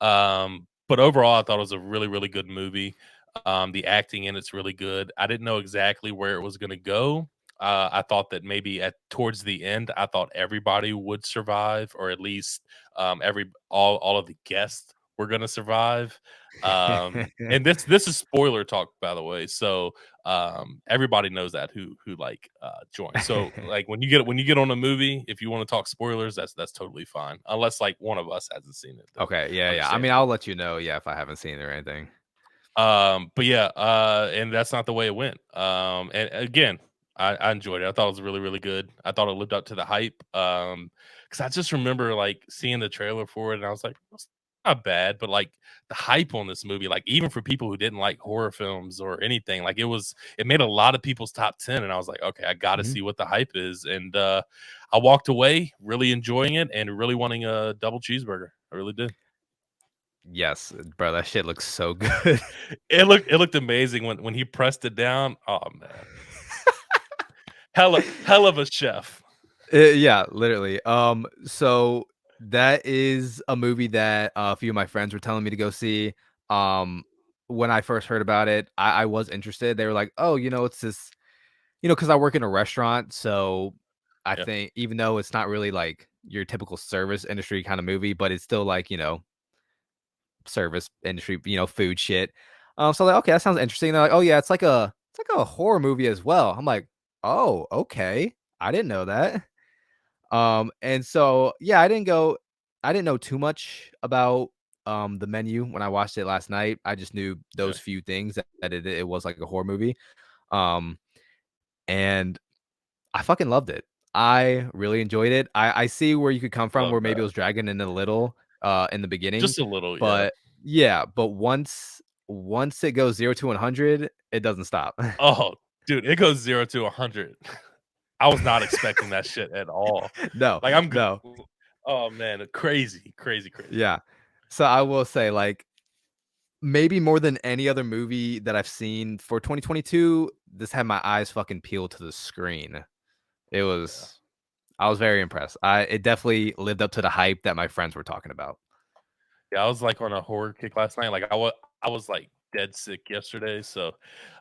but overall, I thought it was a really, really good movie. The acting in it's really good. I didn't know exactly where it was going to go. I thought that maybe at towards the end, I thought everybody would survive, or at least all of the guests were going to survive. And this is spoiler talk, by the way. So everybody knows that who like joined. So like when you get on a movie, if you want to talk spoilers, that's totally fine. Unless like one of us hasn't seen it, then Okay, yeah, yeah. I mean, I'll understandable. let you know, yeah, if I haven't seen it or anything. But yeah, and that's not the way it went. And again, I enjoyed it. I thought it was really, really good. I thought it lived up to the hype. Because I just remember like seeing the trailer for it, and I was like, it's not bad, but like the hype on this movie, like even for people who didn't like horror films or anything, like it made a lot of people's top 10, and I was like, okay, I got to Mhm. see what the hype is, and I walked away really enjoying it and really wanting a double cheeseburger. I really did. Yes, bro, that shit looks so good. It looked amazing when he pressed it down. Oh man, hell of a chef. Yeah, literally. So that is a movie that a few of my friends were telling me to go see. Um, when I first heard about it, I was interested. They were like, "Oh, it's this," because I work in a restaurant, so I Yeah, think even though it's not really like your typical service industry kind of movie, but it's still like service industry, food shit. So like, okay, that sounds interesting. They're like, oh yeah, it's like a horror movie as well. I'm like, oh, okay. I didn't know that. And so yeah, I didn't know too much about the menu when I watched it last night. I just knew yeah. those few things that it was like a horror movie. Um, and I fucking loved it. I really enjoyed it. I see where you could come from, Love where maybe it that. was dragging in a little in the beginning, Just a little, yeah. but yeah, but once it goes 0 to 100, it doesn't stop. Oh, dude, it goes 0 to 100. I was not expecting that shit at all. No, Like, I'm g no. oh, man, crazy, crazy, crazy. Yeah. So I will say, like, maybe more than any other movie that I've seen for 2022, this had my eyes fucking peeled to the screen. It Yeah. was I was very impressed. It definitely lived up to the hype that my friends were talking about. Yeah, I was, like, on a horror kick last night. Like, I was, like, dead sick yesterday, so,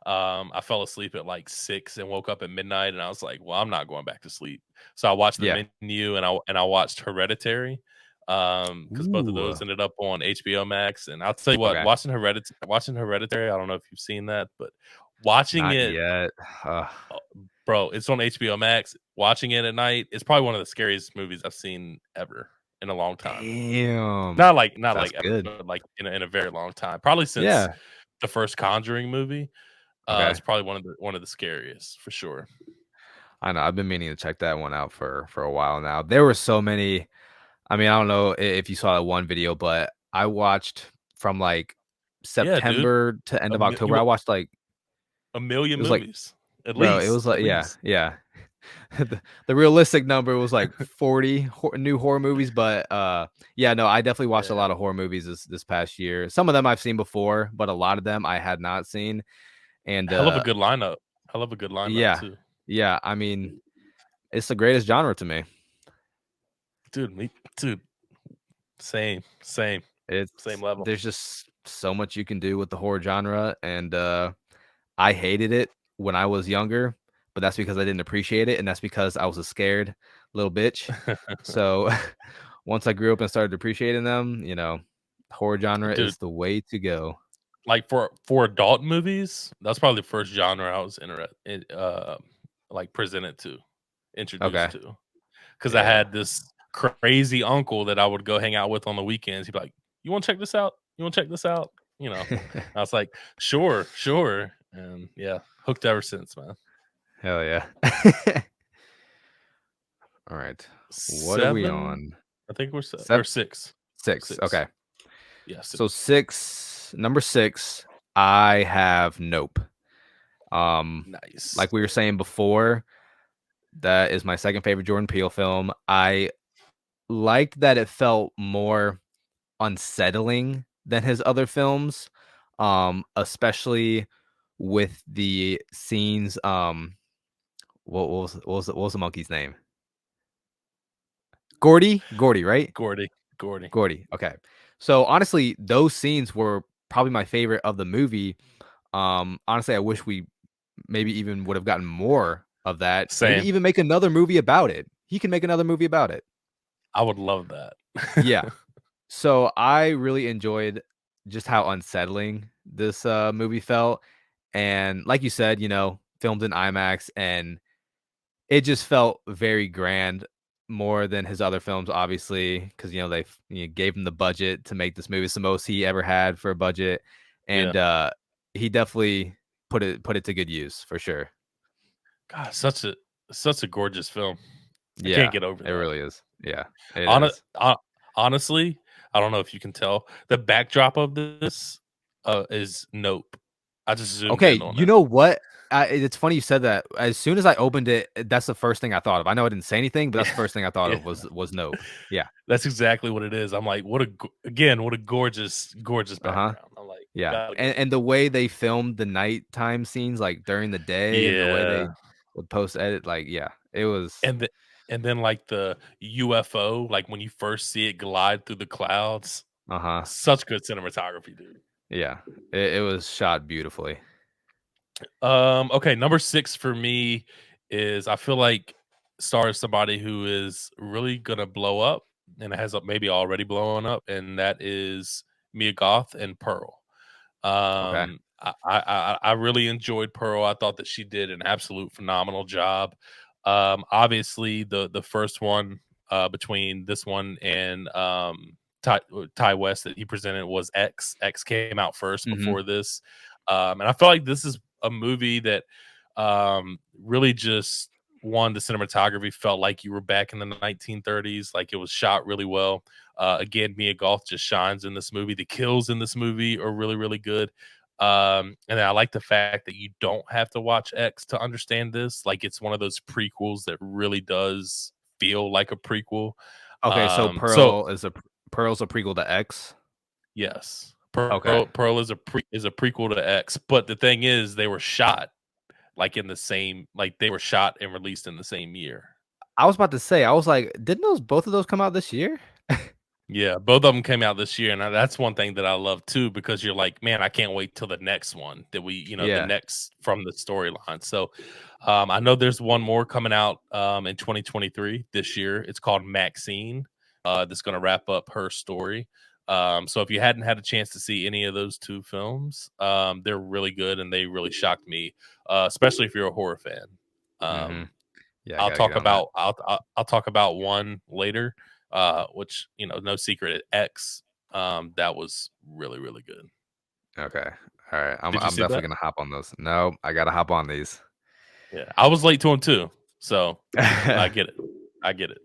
I fell asleep at, like, 6 and woke up at midnight, and I was like, "Well, I'm not going back to sleep." So I watched The Yeah. Menu, and I watched Hereditary, because both of Ooh. those ended up on HBO Max, and I'll tell you what, Okay. watching Hereditary, I don't know if you've seen that, but watching Not it yet. bro, it's on HBO Max. Watching it at night, it's probably one of the scariest movies I've seen ever in a long time. Damn. Not like That's ever, good. but like in a very long time. Probably since Yeah. the first Conjuring movie. Okay. It's probably one of the scariest for sure. I know. I've been meaning to check that one out for a while now. There were so many. I mean, I don't know if you saw that one video, but I watched from like Yeah, dude. September to end A of mi- October. you I watched like a it million was like, movies. At bro, it least. was like At yeah, least. yeah. The realistic number was like 40 new horror movies, but yeah, no, I definitely watched a Yeah. lot of horror movies this past year. Some of them I've seen before, but a lot of them I had not seen. And Hell of a good lineup. Hell of a good lineup yeah, too. yeah. I mean, it's the greatest genre to me. Dude, same, same, same It's level. there's just so much you can do with the horror genre, and I hated it when I was younger, but that's because I didn't appreciate it, and that's because I was a scared little bitch. So once I grew up and started appreciating them, horror genre Dude, is the way to go. like for adult movies, that's probably the first genre I was like presented to, introduced Okay. to, because I Yeah. had this crazy uncle that I would go hang out with on the weekends. He'd be like, "You want to check this out? You want to check this out?" You know, I was like, "Sure, sure," and yeah, hooked ever since, man. Hell yeah. All right. What are we 7, on? I think we're or Seven, 6, six. 6. Okay. Yeah, So 6. number six, I have Nope. Nice. Like we were saying before, that is my second favorite Jordan Peele film. I like that it felt more unsettling than his other films, especially with the scenes. What was the monkey's name? Gordy, right? Gordy, Gordy. Gordy. Okay. So honestly, those scenes were probably my favorite of the movie. Honestly, I wish we maybe even would have gotten more of that. Maybe Same. even make another movie about it. He can make another movie about it. I would love that. Yeah. So I really enjoyed just how unsettling this movie felt. And like you said, filmed in IMAX, and it just felt very grand, more than his other films, obviously, because they gave him the budget to make this movie. It's the most he ever had for a budget, Yeah. and he definitely put it to good use for sure. God, such a gorgeous film. I can't Yeah, get over it that. really is. Yeah, it Hon is. honestly, I don't know if you can tell, the backdrop of this, is Nope. I just zoomed Okay, in on you it. know what? It's funny you said that. As soon as I opened it, that's the first thing I thought of. I know I didn't say anything, but that's the Yeah, first thing I thought yeah, of was Nope. Yeah. that's exactly what it is. I'm like, what a gorgeous, gorgeous Uh huh. background. I'm like, Yeah, gotta and go. and the way they filmed the nighttime scenes, like, during the day, and the way Yeah, they would post edit, like, yeah, it was and the and then, like, the UFO, like, when you first see it glide through the clouds, uh-huh. such good cinematography, dude. Yeah, it was shot beautifully. Okay, number 6 for me is I feel like stars somebody who is really gonna blow up and has maybe already blown up, and that is Mia Goth and Pearl. Okay. I really enjoyed Pearl. I thought that she did an absolute phenomenal job. Obviously the first one between this one and Ty West that he presented was X. X came out first Mhm. before this, and I feel like this is a movie that really just one, the cinematography felt like you were back in the 1930s, like it was shot really well. Again, Mia Goth just shines in this movie. The kills in this movie are really, really good. And I like the fact that you don't have to watch X to understand this. Like it's one of those prequels that really does feel like a prequel. Okay, so So Pearl's a prequel to X. yes, Okay. Pearl is a prequel to X. But the thing is, they were shot like in the same, like they were shot and released in the same year. I was about to say, I was like, didn't both of those come out this year? Yeah, both of them came out this year, and that's one thing that I love too, because you're like, man, I can't wait till the next one that the Yeah. next from the storyline. So, I know there's one more coming out in 2023 this year. It's called Maxine. That's going to wrap up her story. So if you hadn't had a chance to see any of those two films, they're really good and they really shocked me, especially if you're a horror fan. Mm-hmm. Um, Yeah, I gotta get on that. I'll talk about one later, which no secret, X. That was really, really good. Okay. All right. I'm Did you I'm see definitely that? gonna hop on those. No, I gotta hop on these. Yeah, I was late to them too, so I get it. I get it.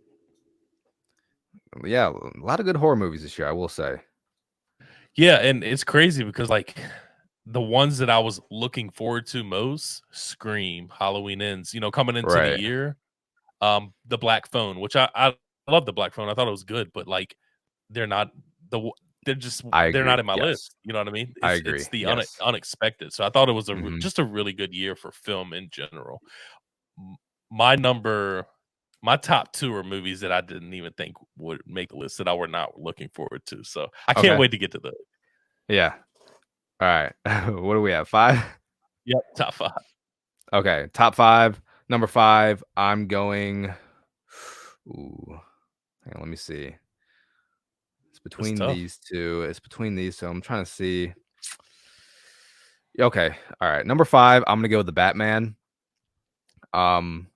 Yeah, a lot of good horror movies this year, I will say. Yeah, and it's crazy because like the ones that I was looking forward to most, Scream, Halloween Ends, coming into the Right. year, the Black Phone, which I love the Black Phone. I thought it was good, but like they're not the w- I they're not agree. in my Yes. list. You know what I mean? I It's agree. the Yes. unexpected. So I thought it was Mhm. just a really good year for film in general. M- My number, my top two are movies that I didn't even think would make the list that I were not looking forward to. So I can't Okay. wait to get to the Yeah. All right. What do we have? 5? top five. Okay. Top 5. Number 5, I'm going. Ooh. Hang on, let me see. It's It's between tough. these two. It's between these, so I'm trying to see. Okay. All right. Number 5, I'm gonna go with the Batman. Um,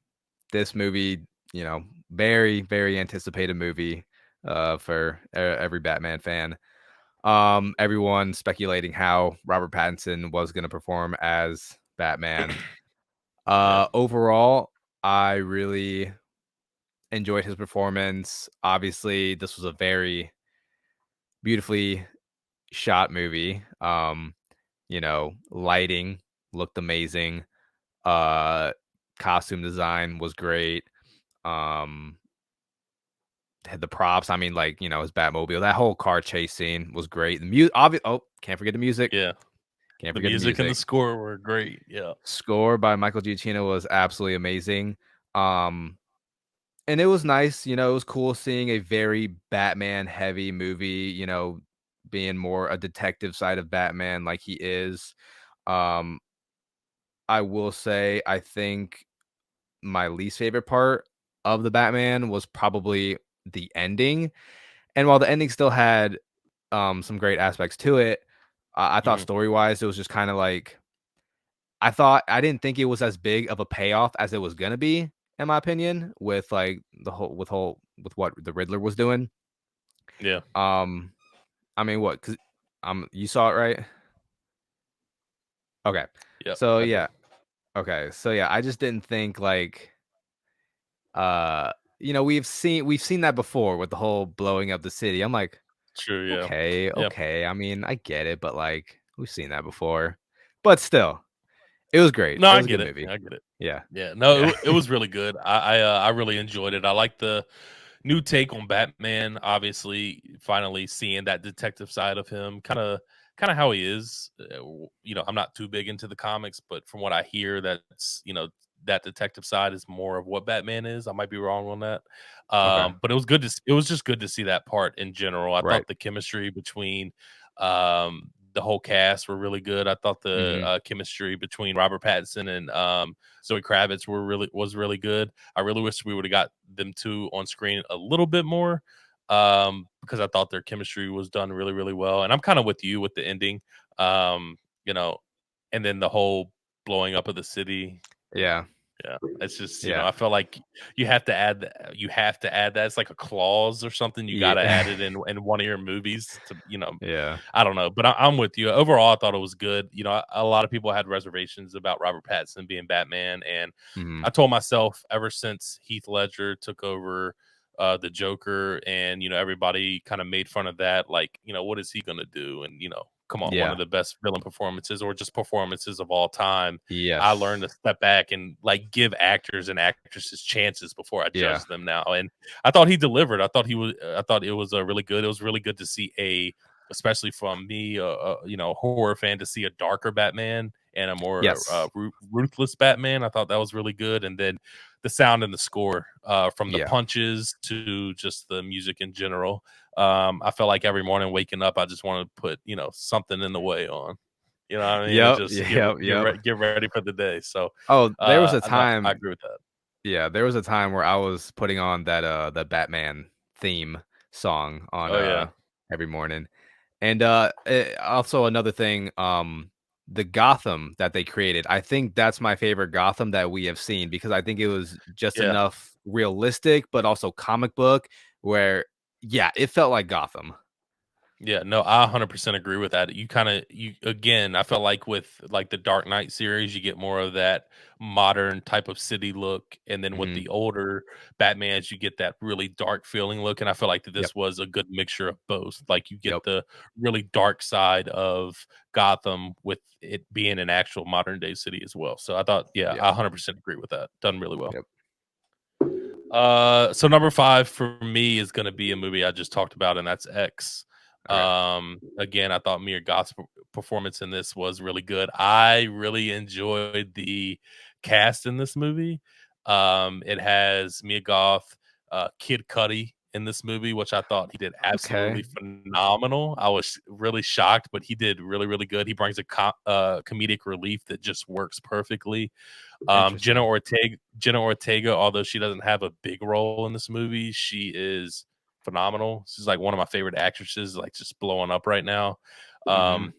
this movie, very, very anticipated movie for every Batman fan. Everyone speculating how Robert Pattinson was going to perform as Batman. Yeah. Overall, I really enjoyed his performance. Obviously, this was a very beautifully shot movie. Lighting looked amazing. Uh Costume design was great. Um had the props. I mean, like, his Batmobile, that whole car chase scene was great. The music, can't forget the music. Yeah. Can't The forget the music and the music. score were great. Yeah. Score by Michael Giacchino was absolutely amazing. Um, and it was nice, it was cool seeing a very Batman heavy movie, being more a detective side of Batman like he is. Um, I will say, I think my least favorite part of the Batman was probably the ending. And while the ending still had some great aspects to it, I thought Mhm. story wise, it was just kind of like I didn't think it was as big of a payoff as it was gonna be, in my opinion, with like with what the Riddler was doing. Yeah. Um, I mean, what? Cause you saw it, right? Okay, Yep. so I did. yeah, okay, so yeah, I just didn't think like we've seen that before with the whole blowing up the city. I'm like, True. Yeah. okay, Yeah. okay. I mean, I get it, but like we've seen that before. But still, it was great. No, It I was a good get it. movie. I get it. Yeah. Yeah. No, Yeah. it was really good. I really enjoyed it. I like the new take on Batman. Obviously, finally seeing that detective side of him, kind of how he is. I'm not too big into the comics, but from what I hear, that's that detective side is more of what Batman is. I might be wrong on that, Okay. but it was good it was just good to see that part in general. I Right. thought the chemistry between the whole cast were really good. I thought the Mhm. chemistry between Robert Pattinson and Zoe Kravitz was really good. I really wish we would have got them two on screen a little bit more, because I thought their chemistry was done really, really well. And I'm kind of with you with the ending, um, you know, and then the whole blowing up of the city. Yeah. Yeah, it's just, Yeah. I feel like you have to add that. It's like a clause or something. You got to Yeah. add it in one of your movies to, Yeah. I don't know, but I'm with you. Overall, I thought it was good. A lot of people had reservations about Robert Pattinson being Batman, and Mhm. I told myself ever since Heath Ledger took over the Joker, and everybody kind of made fun of that, like, what is he gonna do? And come on, one Yeah. of the best villain performances or just performances of all time. I learned to Yes. step back and like give actors and actresses chances before I Yeah. judge them now. And I thought he delivered. I thought it was really good. It was really good to see especially from me, horror fan, to see a darker Batman and a more Yes. ruthless Batman. I thought that was really good. And then the sound and the score, from the Yeah. punches to just the music in general. I felt like every morning waking up, I just want to put, something in the way on. You know what I mean? And Yep. just Yep. Yep. get ready for the day. So Oh, there was a I time agree with that. yeah, there was a time where I was putting on that Batman theme song on, Oh yeah, every morning. And, also another thing, the Gotham that they created, I think that's my favorite Gotham that we have seen because I think it was just yeah. enough realistic, but also comic book where, yeah, it felt like Gotham. Yeah, no, I 100% agree with that. You again, I felt like with like the Dark Knight series, you get more of that modern type of city look, and then with Mhm. the older Batmans, you get that really dark feeling look. And I feel like that Yep. this was a good mixture of both. Like you Yep. get the really dark side of Gotham with it being an actual modern day city as well. So I thought, yeah, Yep. I 100% agree with that. Done really well. Yep. So number 5 for me is gonna be a movie I just talked about, and that's X. Okay. Again, I thought Mia Goth's performance in this was really good. I really enjoyed the cast in this movie. It has Mia Goth, Kid Cudi in this movie, which I thought he did Okay. absolutely phenomenal. I was really shocked, but he did really, really good. He brings a comedic relief that just works perfectly. Interesting. Jenna Ortega, although she doesn't have a big role in this movie, she is phenomenal. She's like one of my favorite actresses, like just blowing up right now. Mhm. Um,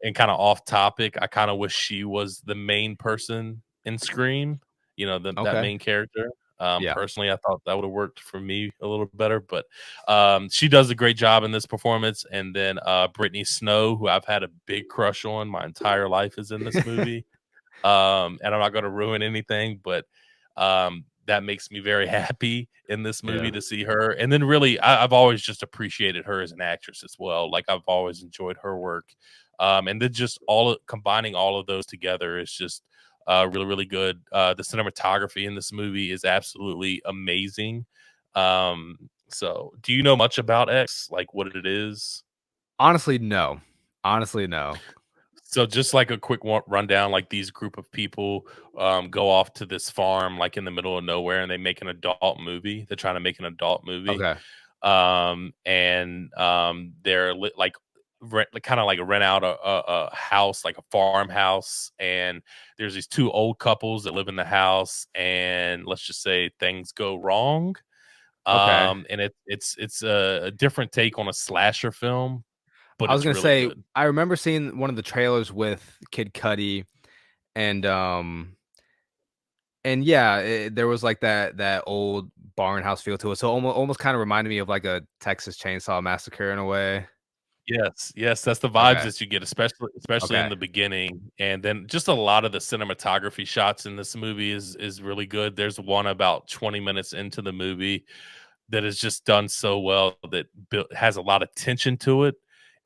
and kind of off topic, I kind of wish she was the main person in Scream, that Okay. main character. Yeah. Personally, I thought that would have worked for me a little better, but she does a great job in this performance. And then Brittany Snow, who I've had a big crush on my entire life, is in this movie. And I'm not going to ruin anything, but that makes me very happy in this movie Yeah. to see her. And then really, I've always just appreciated her as an actress as well. Like I've always enjoyed her work. And then just combining all of those together is just really, really good. The cinematography in this movie is absolutely amazing. So do you know much about X, like what it is? Honestly, no. Honestly, no. So just like a quick rundown, like these group of people go off to this farm, like in the middle of nowhere, and they make an adult movie. They're trying to make an adult movie, Okay. and they're like kind of like rent out a house, like a farmhouse, and there's these two old couples that live in the house, and let's just say things go wrong. Okay. And it's a different take on a slasher film, but I was it's gonna really say, good. I remember seeing one of the trailers with Kid Cudi and, yeah, there was like that old barn house feel to it. So almost kind of reminded me of like a Texas Chainsaw Massacre in a way. Yes, yes, that's the vibes Okay. that you get, especially in Okay. the beginning, and then just a lot of the cinematography shots in this movie is really good. There's one about 20 minutes into the movie that is just done so well that has a lot of tension to it,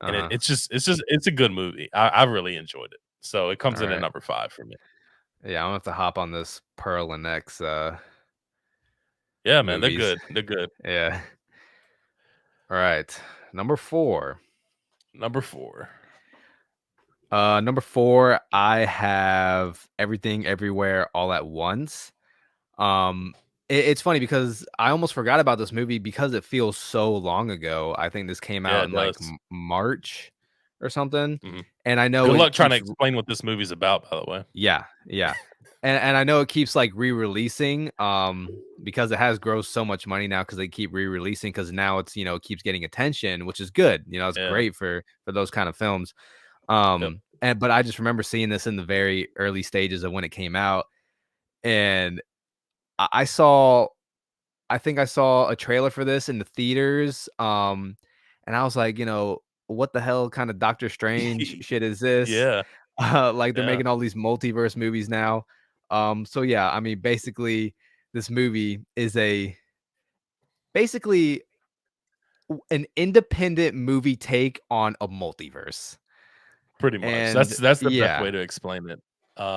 and Uh-huh. it's a good movie. I really enjoyed it, so it All comes in at right. number 5 for me. Yeah, I'm gonna have to hop on this Pearl and X Yeah, man, they're movies. good. They're good. Yeah. All right. Number 4. Number 4. Number 4, I have Everything Everywhere All at Once. Um, it's funny because I almost forgot about this movie because it feels so long ago. I think this came Yeah, out it in like does. March or something, Mhm. and I know Good it luck trying to keeps explain what this movie's about, by the way. yeah, yeah. And I know it keeps like re-releasing because it has grossed so much money now because they keep re-releasing because now it's it keeps getting attention, which is good. It's Yeah. great for those kind of films. Yep. And but I just remember seeing this in the very early stages of when it came out. and I saw I think I saw a trailer for this in the theaters, and I was like, what the hell kind of Doctor Strange shit is this? Yeah, Like they're yeah, making all these multiverse movies now. So yeah, I mean, basically, this movie is basically an independent movie take on a multiverse. pretty much. And That's the best yeah, way to explain it.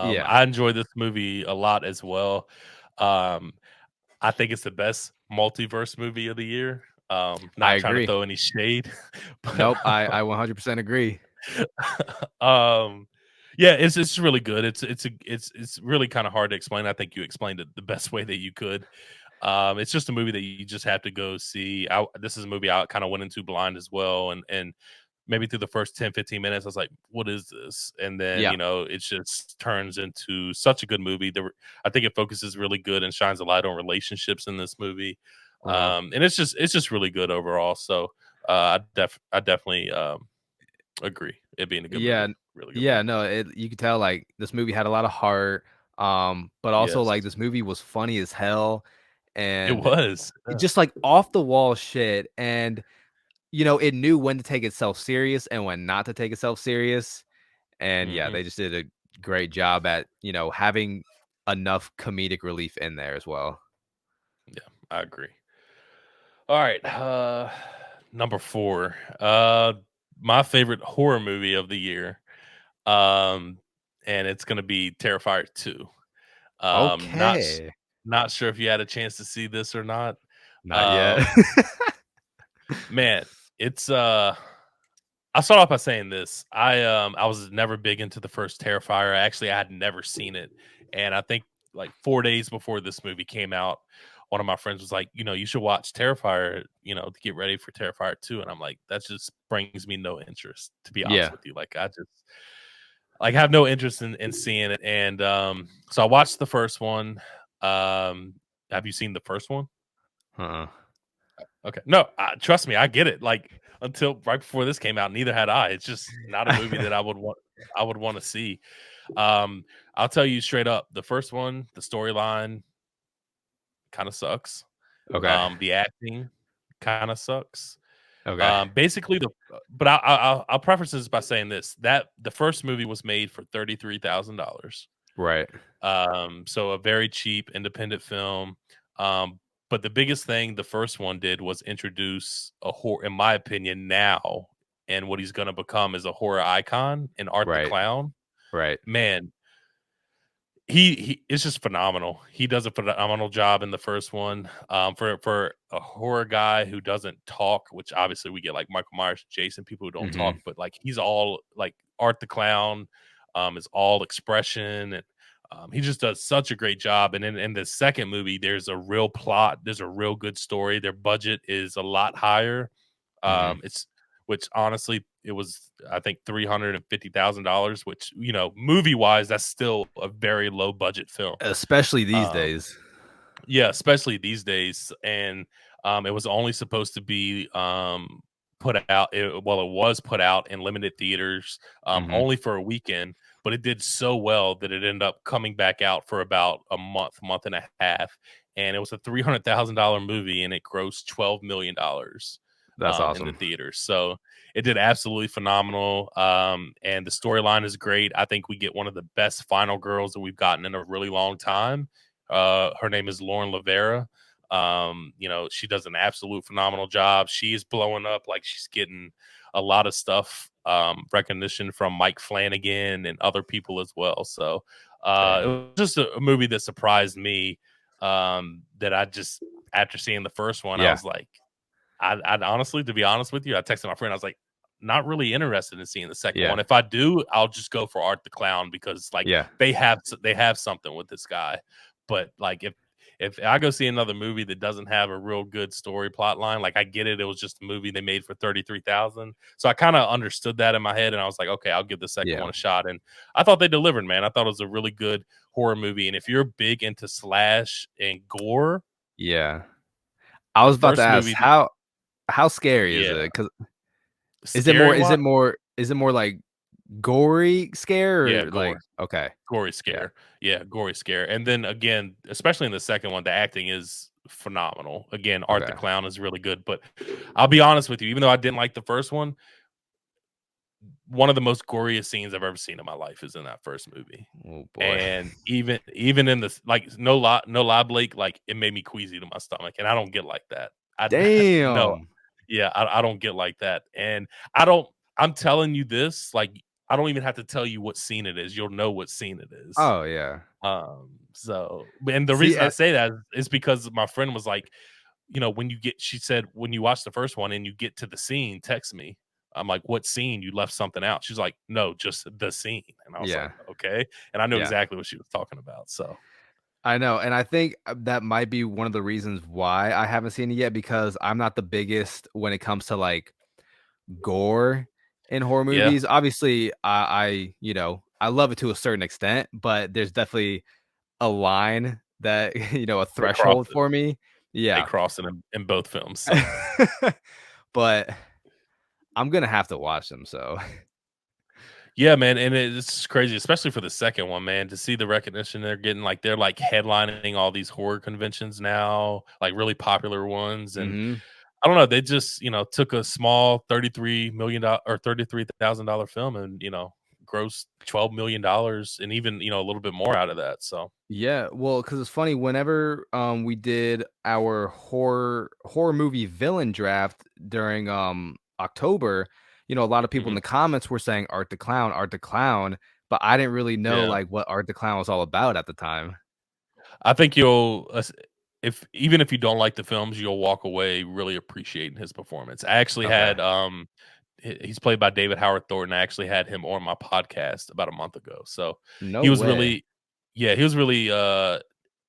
yeah, I enjoy this movie a lot as well. Um, I think it's the best multiverse movie of the year. I Not trying to agree. throw any shade, but Nope, I 100% agree. um, yeah, it's really good. It's really kind of hard to explain. I think you explained it the best way that you could. It's just a movie that you just have to go see. This is a movie I kind of went into blind as well, and maybe through the first 10, 15 minutes, I was like, "What is this?" And then Yeah. it just turns into such a good movie. I think it focuses really good and shines a light on relationships in this movie, Uh-huh. and it's just really good overall. So I definitely agree. It being a good Yeah, movie, n really good yeah, movie. no, you could tell, like, this movie had a lot of heart, but also, Yes, like, this movie was funny as hell, it and was. it Yeah. just, like, off the wall shit, and, it knew when to take itself serious and when not to take itself serious, and, yeah, Hmm. they just did a great job at, having enough comedic relief in there as well. Yeah, I agree. All right, number 4. My favorite horror movie of the year, um, and it's gonna be Terrifier 2. Um, not s Okay. not sure if you had a chance to see this or not. Not yet. Um, man, it's, I'll start off by saying this. I was never big into the first Terrifier. Actually, I had never seen it, and I think like 4 days before this movie came out, one of my friends was like, "You should watch Terrifier, to get ready for Terrifier 2." And I'm like, "That just brings me no interest, to be honest Yeah. with you." Like, I just have no interest in seeing it, and, so I watched the first one. Um, have you seen the first one? Uh-uh. Okay. No, trust me, I get it. Like, until right before this came out, neither had I. It's just not a movie that I would wanna see. Um, I'll tell you straight up, the first one, the storyline kinda sucks. Okay. The acting kinda sucks. Okay. Basically, but I'll preface this by saying this, that the first movie was made for $33,000. Right. So a very cheap independent film. Um, but the biggest thing the first one did was introduce a horror, in my opinion, now, and what he's going to become is a horror icon in Art the Right. Clown. Right. Man, he is just phenomenal. He does a phenomenal job in the first one. For a horror guy who doesn't talk, which obviously we get like Michael Myers, Jason, people who don't talk, Mhm. but like he's all like Art the Clown, is all expression, and he just does such a great job. And in the second movie, there's a real plot, there's a real good story. Their budget is a lot higher. Mhm. It's which honestly it was, I think, $350,000, which, movie wise, that's still a very low budget film. Especially these Um, days. yeah, especially these days. And it was only supposed to be put out. Well, it was put out in limited theaters, Mhm. only for a weekend, but it did so well that it ended up coming back out for about a month and a half. And it was a $300,000 movie, and it grossed $12 million That's in the awesome. theaters. So it did absolutely phenomenal. And the storyline is great. I think we get one of the best final girls that we've gotten in a really long time. Her name is Lauren Lavera. She does an absolute phenomenal job. She is blowing up, like she's getting a lot of stuff, recognition from Mike Flanagan and other people as well. So it Damn. was just a movie that surprised me. That I just, after seeing the first one, I Yeah. was like, I'd honestly, to be honest with you, I texted my friend. I was like, not really interested in seeing the second Yeah. one. If I do, I'll just go for Art the Clown, because like Yeah. they have something with this guy. But like if I go see another movie that doesn't have a real good story plot line, like I get it, it was just a movie they made for 33,000. So I kind of understood that in my head, and I was like, okay, I'll give the second Yeah. one a shot. And I thought they delivered, man. I thought it was a really good horror movie. And if you're big into slash and gore, Yeah. I the was about to first ask movie, how scary is yeah, it? 'Cause is it more scary is it wise, more is it more like gory scare Yeah, or like okay. gory Yeah. scare. Yeah, gory scare. And then again, especially in the second one, the acting is phenomenal. Again, Art the Okay. Clown is really good. But I'll be honest with you, even though I didn't like the first one of the most goriest scenes I've ever seen in my life is in that first movie. Oh boy. And even in this, like no lie, Blake, like it made me queasy to my stomach, and I don't get like that. I no, Damn. yeah, I don't get like that, and I don't. I'm telling you this, like I don't even have to tell you what scene it is. You'll know what scene it is. Oh yeah. So, and the See, reason I say that is because my friend was like, she said, when you watch the first one and you get to the scene, text me. I'm like, what scene? You left something out. She's like, no, just the scene. And I was like, yeah. okay. And I knew Yeah. exactly what she was talking about. So, I know, and I think that might be one of the reasons why I haven't seen it yet because I'm not the biggest when it comes to like gore in horror yeah, movies. Obviously, I love it to a certain extent, but there's definitely a line that a they crossed threshold it. for me. They Yeah. crossed it in both films. So, But I'm gonna have to watch them. So yeah, man. And it's crazy, especially for the second one, man, to see the recognition they're getting. Like, they're like headlining all these horror conventions now, like really popular ones. And hmm I don't know. They just, took a small $33 million or $33,000 film and, grossed $12 million and even, a little bit more out of that. So, yeah, well, because it's funny, whenever we did our horror movie villain draft during October, a lot of people in mhm. the comments were saying Art the Clown, but I didn't really know Yeah. like what Art the Clown was all about at the time. I think you'll, if even if you don't like the films, you'll walk away really appreciating his performance. I actually Okay. had, he's played by David Howard Thornton. I actually had him on my podcast about a month ago. So No he was way. really, yeah, he was really,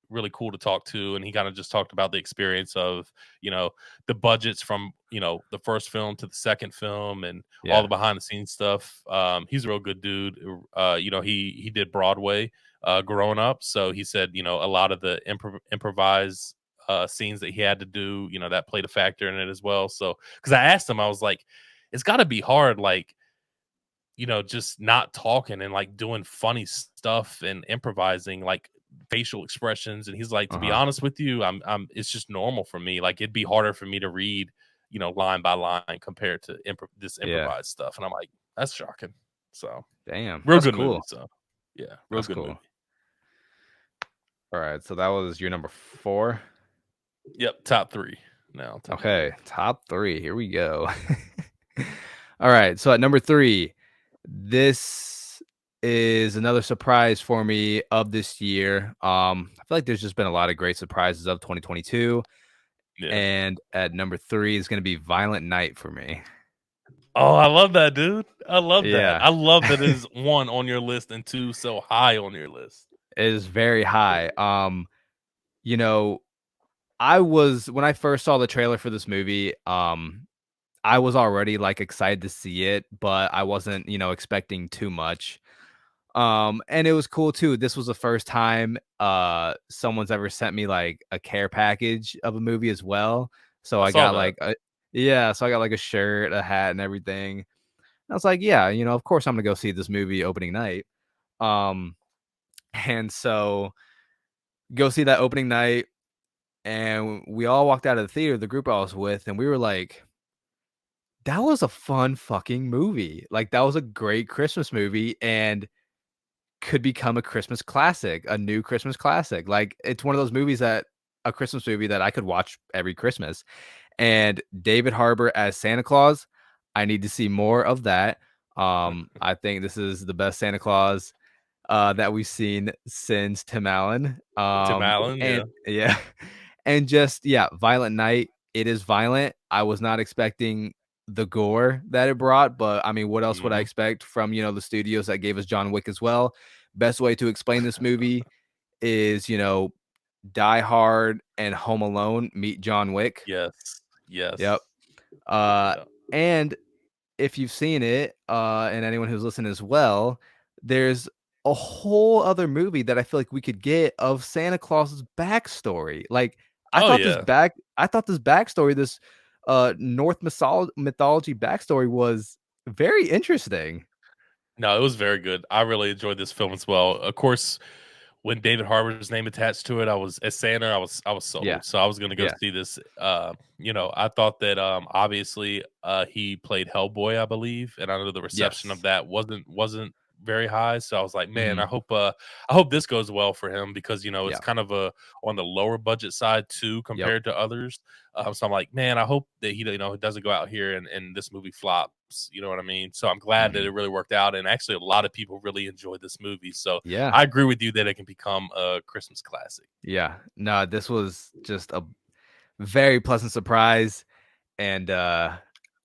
really cool to talk to, and he kind of just talked about the experience of the budgets from the first film to the second film and all the Yeah. behind the scenes stuff. He's a real good dude. He did Broadway growing up, so he said a lot of the improvised scenes that he had to do, that played a factor in it as well. So because I asked him, I was like, it's got to be hard, like just not talking and like doing funny stuff and improvising like facial expressions. And he's like, to be Uh-huh. honest with you, I'm it's just normal for me. Like it'd be harder for me to read, line by line compared to this Yeah. improvised stuff. And I'm like, that's shocking. So Damn. real That's good movie. cool. So yeah, real That's good cool. movie. All right. So that was your number 4. Yep, top three. Now top three. Okay, top 3. Here we go. All right, so at number 3, this is another surprise for me of this year. I feel like there's just been a lot of great surprises of 2022, Yeah. and at number 3 is gonna be Violent Night for me. Oh, I love that, dude. I love that. Yeah, I love that it is one on your list and two so high on your list. it is very high. You know, I was when I first saw the trailer for this movie, I was already like excited to see it, but I wasn't, expecting too much. And it was cool too. This was the first time someone's ever sent me like a care package of a movie as well. So I I saw got that. like so I got like a shirt, a hat, and everything. And I was like, yeah, of course I'm gonna go see this movie opening night. Um, and so go see that opening night, and we all walked out of the theater, the group I was with, and we were like, that was a fun fucking movie. Like that was a great Christmas movie, and could become a Christmas classic, a new Christmas classic. Like, it's one of those movies that a Christmas movie that I could watch every Christmas. And David Harbour as Santa Claus, I need to see more of that. I think this is the best Santa Claus that we've seen since Tim Allen. Tim Allen, And yeah. yeah, and just yeah, Violent Night. It is violent. I was not expecting the gore that it brought, but I mean, what else would I Mhm. expect from the studios that gave us John Wick as well? Best way to explain this movie is Die Hard and Home Alone meet John Wick. Yes. Yep. Yes. Uh, Yeah. and if you've seen it, and anyone who's listening as well, there's a whole other movie that I feel like we could get of Santa Claus's backstory. Like Oh, yeah. I thought this backstory, this North mythology backstory was very interesting. No, it was very good. I really enjoyed this film as well. Of course, when David Harbour's name attached to it, I was as Santa, I was Yeah, sold. So I was gonna go yeah, see this. I thought that obviously he played Hellboy, I believe, and I know the reception of yes. that wasn't very high. So I was like, man, Mhm. I hope this goes well for him because it's Yeah, kind of a on the lower budget side too yep. compared to others. So I'm like, man, I hope that he doesn't go out here and this movie flops. You know what I mean? So I'm glad that Mhm. it really worked out, and actually a lot of people really enjoyed this movie. So Yeah, I agree with you that it can become a Christmas classic. yeah. No, this was just a very pleasant surprise, and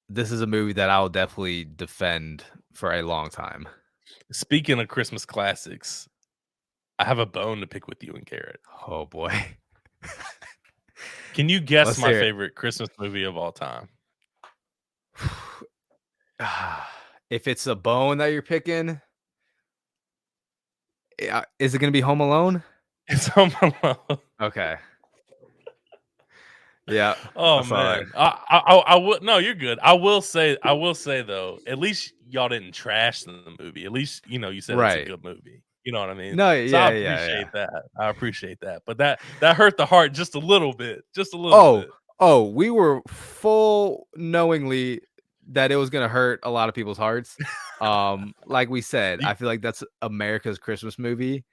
this is a movie that I'll definitely defend for a long time. Speaking of Christmas classics, I have a bone to pick with you and Garrett. Oh boy. Can you guess Let's my hear favorite Christmas movie of all time? it. If it's a bone that you're picking, is it gonna be Home Alone? It's Home Alone. Okay. Yeah, I Oh saw that. man, I would no, you're good. I will say though, at least y'all didn't trash the movie. At least you said it's a Right. good movie. You know what I mean? No, So I yeah, yeah, yeah. appreciate that. I appreciate that. But that hurt the heart just a little bit, just a little Oh, bit. oh, we were full knowingly that it was gonna hurt a lot of people's hearts. Like we said, You I feel like that's America's Christmas movie.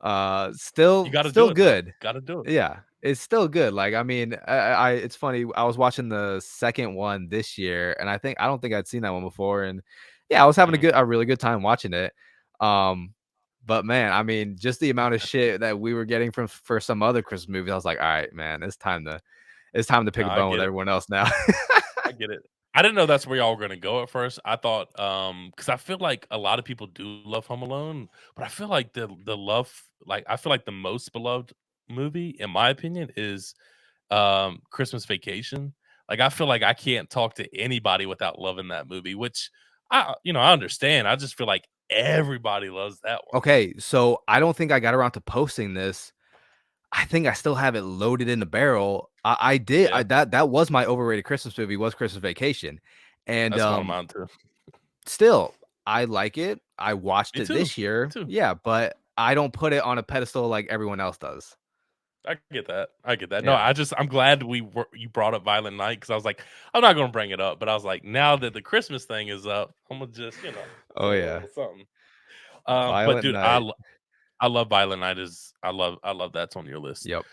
you Still got to still do it, bro. good. Got to do it. Yeah, it's still good. Like, I mean, it's funny. I was watching the second one this year, and I don't think I'd seen that one before, and yeah, I was having Mhm. a really good time watching it. Um, but man, I mean, just the amount of shit that we were getting from for some other Christmas movies, I was like, all right, man, it's time to No, pick a I bone with get it. everyone else now. I get it. I didn't know that's where y'all were gonna go at first. I thought, because I feel like a lot of people do love Home Alone, but I feel like the love, like I feel like the most beloved movie, in my opinion, is Christmas Vacation. Like I feel like I can't talk to anybody without loving that movie, which I understand. I just feel like everybody loves that one. Okay, so I don't think I got around to posting this. I think I still have it loaded in the barrel. I did. Yeah, That was my overrated Christmas movie. Was Christmas Vacation, and that's one of mine too. still, I like it. I watched Me it too. this Me year. too. Yeah, but I don't put it on a pedestal like everyone else does. I get that. I get that. No, Yeah. I'm glad you brought up Violent Night because I was like, I'm not gonna bring it up, but I was like, now that the Christmas thing is up, I'm gonna just Oh throw a yeah. little something. But Violent dude, Night. I love Violent Night. I love that's on your list. Yep.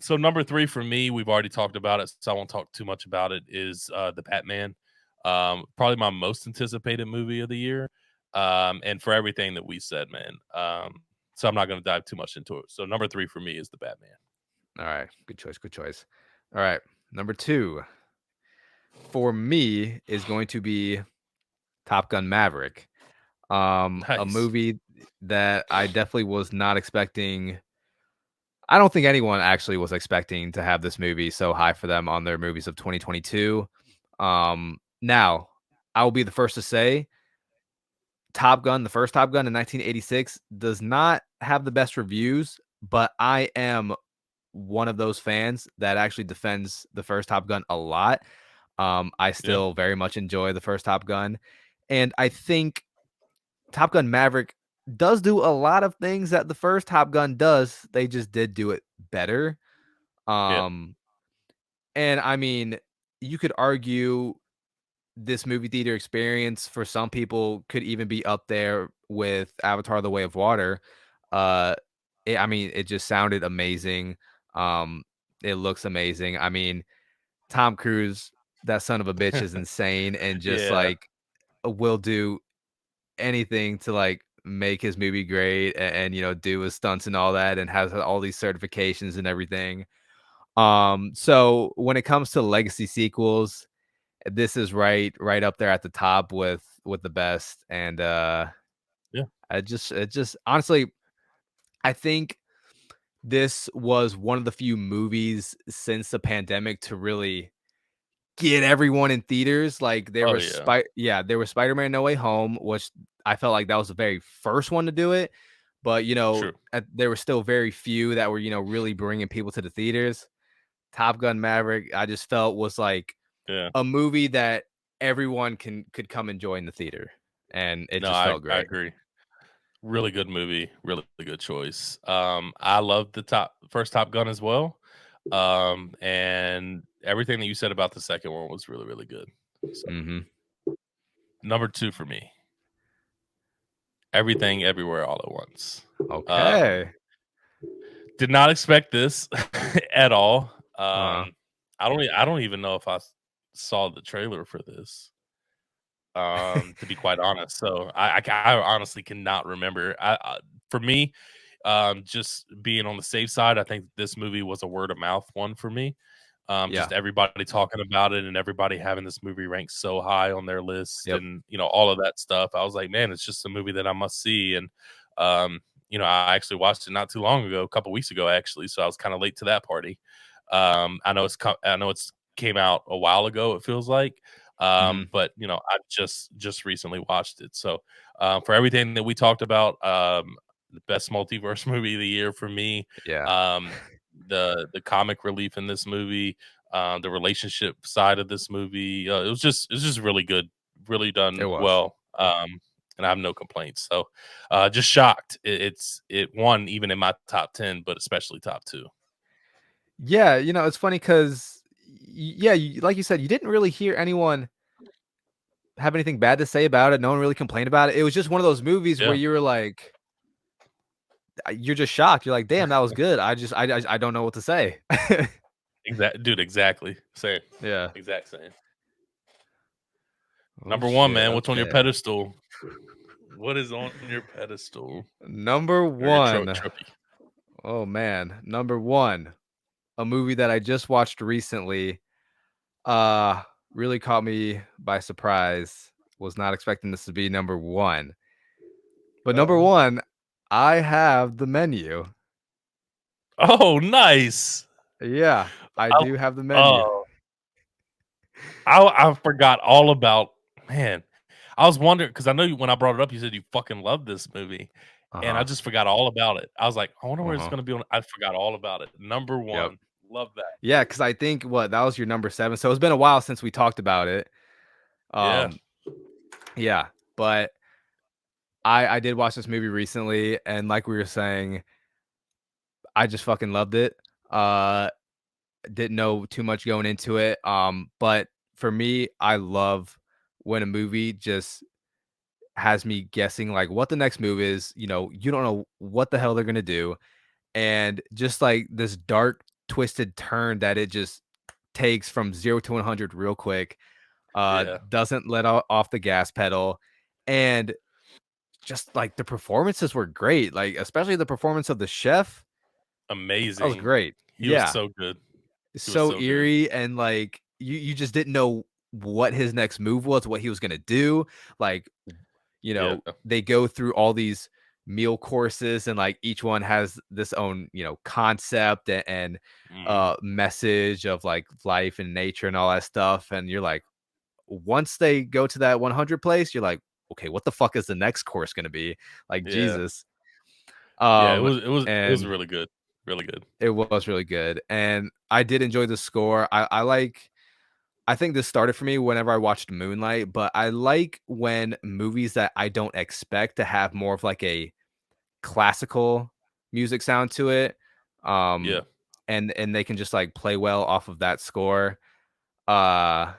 So number 3 for me, we've already talked about it, so I won't talk too much about it. Is the Batman? Probably my most anticipated movie of the year. And for everything that we said, man. So I'm not gonna dive too much into it. So number 3 for me is the Batman. All right. Good choice. Good choice. All right. Number 2 for me is going to be Top Gun Maverick. A Nice. movie that I definitely was not expecting. I don't think anyone actually was expecting to have this movie so high for them on their movies of 2022. Now, I will be the first to say Top Gun, the first Top Gun in 1986, does not have the best reviews, but I am one of those fans that actually defends the first Top Gun a lot. I Yeah. still very much enjoy the first Top Gun, and I think Top Gun Maverick does do a lot of things that the first Top Gun does. They just did do it better. Yeah. Um, and I mean, you could argue this movie theater experience for some people could even be up there with Avatar: The Way of Water. Uh, I mean, it just sounded amazing. Um, it looks amazing. I mean, Tom Cruise, that son of a bitch, is insane and just Yeah. like will do anything to like make his movie great and do his stunts and all that and has all these certifications and everything. So when it comes to legacy sequels, this is right up there at the top with the best. And Yeah. it just honestly, I think this was one of the few movies since the pandemic to really get everyone in theaters. Like Oh yeah. there was Spider-Man No Way Home, which I felt like that was the very first one to do it. But True. there were still very few that were really bringing people to the theaters. Top Gun Maverick, I just felt was like Yeah. a movie that everyone could come enjoy in the theater. and it No, just felt I great. agree. Really good movie, really good choice. I love the first Top Gun as well. And everything that you said about the second one was really, really good. So, Hmm. number 2 for me, Everything Everywhere All at Once. Um, Okay. did not expect this at all. Uh-huh. I don't even know if saw the trailer for this. To be quite honest, so I honestly cannot remember. For me, just being on the safe side, I think this movie was a word of mouth one for me. Yeah. Just everybody talking about it and everybody having this movie ranked so high on their list, Yep. and all of that stuff. I was like, man, it's just a movie that I must see. And um, I actually watched it not too long ago, a couple weeks ago actually, so I was kind of late to that party. I know it's came out a while ago. It feels like, Hmm. but I just recently watched it. So for everything that we talked about, the best multiverse movie of the year for me. Yeah. Um, the comic relief in this movie, the relationship side of this movie, it was just really good, really It done was. well. And I have no complaints. So just shocked it won even in my top 10, but especially top 2. Yeah, it's funny because, yeah, like you said, you didn't really hear anyone have anything bad to say about it. No one really complained about it. It was just one of those movies where Yeah, you were like, you're just shocked. You're like, damn, that was good. I don't know what to say. exactly same, Yeah. exact same. Oh Number 1, shit. man. What's on your Okay. pedestal? What is on your pedestal Number or your one. trophy? Oh man. Number one. A movie that I just watched recently. Uh really caught me by surprise. Was not expecting this to be number one. But number Uh-oh. one, I have The Menu. Oh, nice. Yeah, I I do have The Menu. oh, I forgot all about man, I was wondering because I know when I brought it up, you said you fucking love this movie, and I Uh-huh. just forgot all about it. I was like, "I wonder where it's Uh-huh. gonna be on." I forgot all about it. Number Yep. 1. Love that. Yeah, because I think that was your number 7. So it's been a while since we talked about it. Yeah. Um, yeah, but I did watch this movie recently, and like we were saying, I just fucking loved it. Uh, didn't know too much going into it. But for me, I love when a movie just has me guessing like what the next move is. You don't know what the hell they're gonna do, and just like this dark, twisted turn that it just takes from 0 to 100 real quick. Yeah. Doesn't let off the gas pedal, and just like the performances were great. Like especially the performance of the chef, that was Amazing. great. He was Yeah, so good. He was so so good. eerie, and like you just didn't know what his next move was, what he was gonna do. Like, Yeah. they go through all these meal courses, and like each one has this own, concept and Mhm. message of like life and nature and all that stuff. And you're like, once they go to that 100 place, you're like, okay, what the fuck is the next course gonna be? Like, Yeah. Jesus. Yeah, it was And really good. Really good. it was really good. And I did enjoy the score. I think this started for me whenever I watched Moonlight, but I like when movies that I don't expect to have more of like a classical music sound to it. Yeah. Um and they can just like play well off of that score. Uh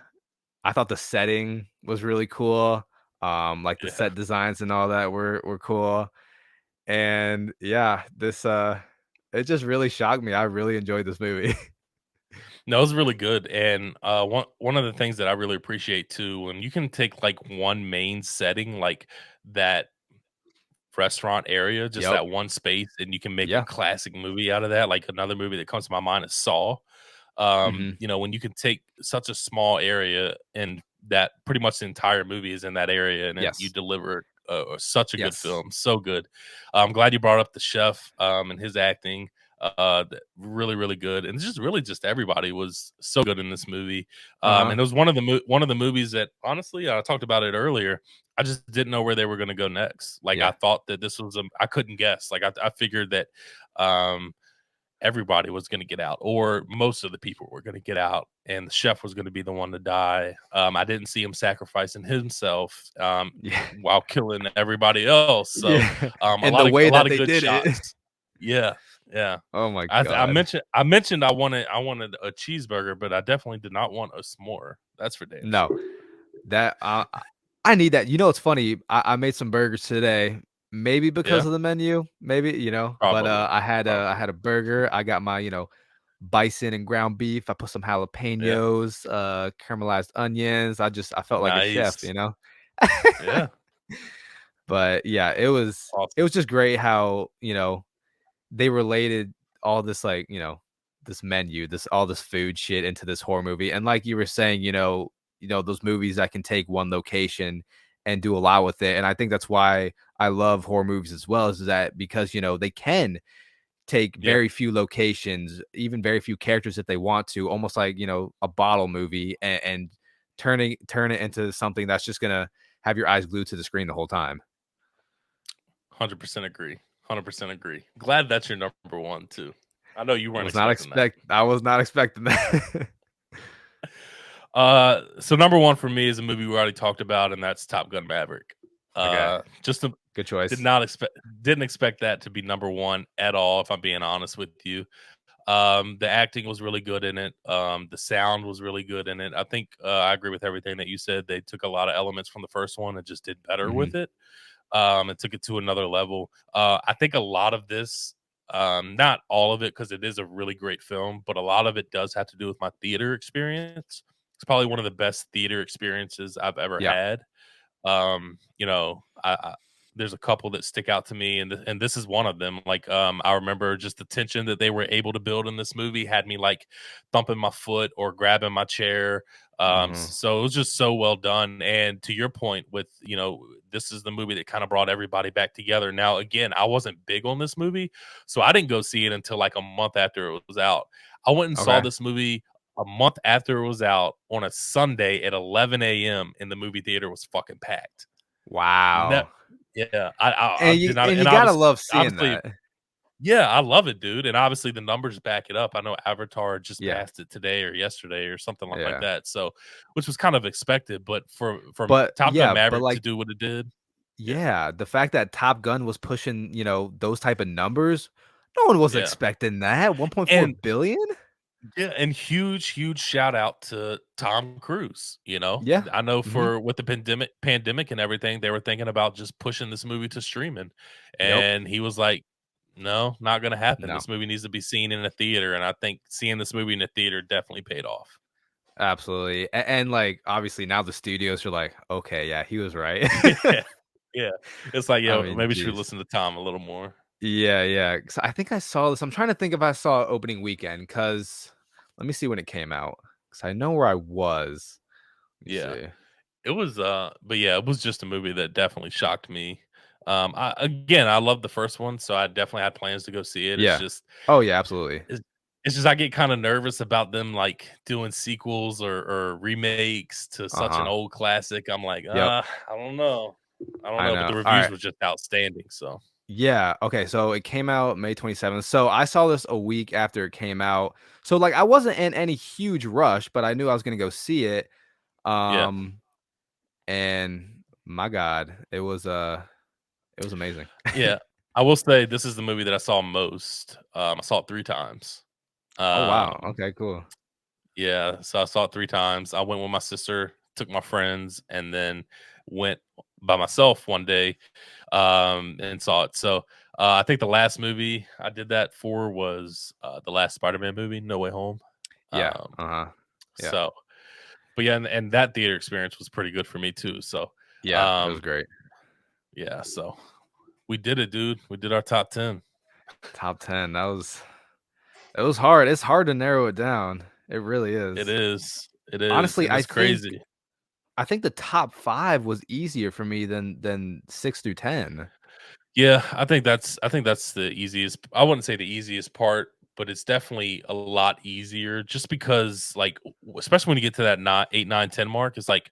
I thought the setting was really cool. Like the Yeah. set designs and all that were cool. And yeah, this it just really shocked me. I really enjoyed this movie. No, it was really good, and, one of the things that I really appreciate too, when you can take, like, one main setting, like that restaurant area, just Yep. that one space, and you can make a Yeah. classic movie out of that, like, another movie that comes to my mind is Saw. Mhm. When you can take such a small area and that pretty much the entire movie is in that area, and then you Yes. deliver such a good Yes. film, so good. I'm glad you brought up the chef and his acting. Really, really good, and just really just everybody was so good in this movie. Uh-huh. And it was one of the movies that honestly I talked about it earlier. I just didn't know where they were going to go next. Like I Yeah. thought that this was I couldn't guess. Like I figured that um everybody was going to get out, or most of the people were going to get out, and the chef was going to be the one to die. I didn't see him sacrificing himself Yeah. while killing everybody else. So Yeah. a And the lot way of that they good did it. shots. Yeah, yeah. Oh my I God. mentioned I wanted a cheeseburger, but I definitely did not want a s'more. That's for damn No, sure. that I need that. You know, it's funny. I made some burgers today, maybe because Yeah, of the menu, maybe, but probably, I probably. had a burger. I got my, bison and ground beef. I put some Yeah, jalapenos, caramelized onions. I felt like a chef, nice. Yeah, But yeah, it awesome. was just great how, they related all this like, this menu, this all this food shit into this horror movie. And like you were saying, those movies that can take one location and do a lot with it. And I think that's why I love horror movies as well, is that because, they can take Yeah, very few locations, even very few characters if they want to, almost like, a bottle movie and turn it into something that's just gonna have your eyes glued to the screen the whole time. 100% agree. 100% agree. Glad that's your number one too. I know you weren't expecting that. I was not expecting that. So number one for me is a movie we already talked about, and that's Top Gun Maverick. Okay, Just a, good choice. didn't expect that to be number one at all, if I'm being honest with you. The acting was really good in it. The sound was really good in it. I think I agree with everything that you said. They took a lot of elements from the first one and just did better Mhm. with it. And took it to another level. I think a lot of this, not all of it, because it is a really great film, but a lot of it does have to do with my theater experience. It's probably one of the best theater experiences I've ever Yeah. had. I there's a couple that stick out to me, and this is one of them. Like, I remember just the tension that they were able to build in this movie had me like thumping my foot or grabbing my chair. Mhm. So it was just so well done. And to your point, with this is the movie that kind of brought everybody back together. Now, again, I wasn't big on this movie, so I didn't go see it until like a month after it was out. I went and saw Okay. this movie a month after it was out on a Sunday at 11 a.m. and the movie theater was fucking packed. No, Wow. yeah, I did not, And you and gotta love seeing obviously, that. yeah, I love it, dude, and obviously the numbers back it up. I know Avatar just Yeah. passed it today or yesterday or something like Yeah. that, so which was kind of expected, but for But Top Gun yeah, but Maverick to like do what it did, yeah, yeah, the fact that Top Gun was pushing, those type of numbers, no one was yeah, expecting that. 1.4 and billion? yeah, and huge shout out to Tom Cruise. Yeah. I know Mhm. for with the pandemic and everything, they were thinking about just pushing this movie to streaming, Yep. and he was like, "No, not going to happen. No. This movie needs to be seen in a theater." And I think seeing this movie in a theater definitely paid off. Absolutely. And like obviously now the studios are like, okay, yeah, he was right. Yeah, yeah. It's like, I yo, mean, maybe we should geez. listen to Tom a little more. Yeah, yeah. 'Cause I think I saw this. I'm trying to think if I saw opening weekend because let me see when it came out. Because I know where I was. Let me Yeah, see. it was. But yeah, it was just a movie that definitely shocked me. I love the first one, so I definitely had plans to go see it. Yeah. Oh yeah, absolutely. It's, it's just I get kind of nervous about them like doing sequels or remakes to such an Uh-huh. old classic. I'm like, Yep. I don't know. I don't I know, but know. the All reviews right. were just outstanding. So Yeah. Okay. So it came out May 27th. So I saw this a week after it came out. So like I wasn't in any huge rush, but I knew I was gonna go see it. yeah, Um and my God, it was amazing. yeah. I will say this is the movie that I saw most. I saw it 3 times. Oh wow. Um, Okay, cool. Yeah, so I saw it 3 times. I went with my sister, took my friends, and then went by myself one day, and saw it. So, I think the last movie I did that for was, the last Spider-Man movie, No Way Home. Yeah. Um, Uh-huh. Yeah. so but yeah, and that theater experience was pretty good for me too. So, Yeah, it was um, great. yeah, so we did it, dude. We did our top 10. Top 10. It was hard. It's hard to narrow it down. It really It is. is. It is, Honestly, and it's crazy. I think the top 5 was easier for me than 6 through 10. Yeah, I think that's the easiest. I wouldn't say the easiest part, but it's definitely a lot easier just because like especially when you get to that 8, 9, 10 mark, it's like,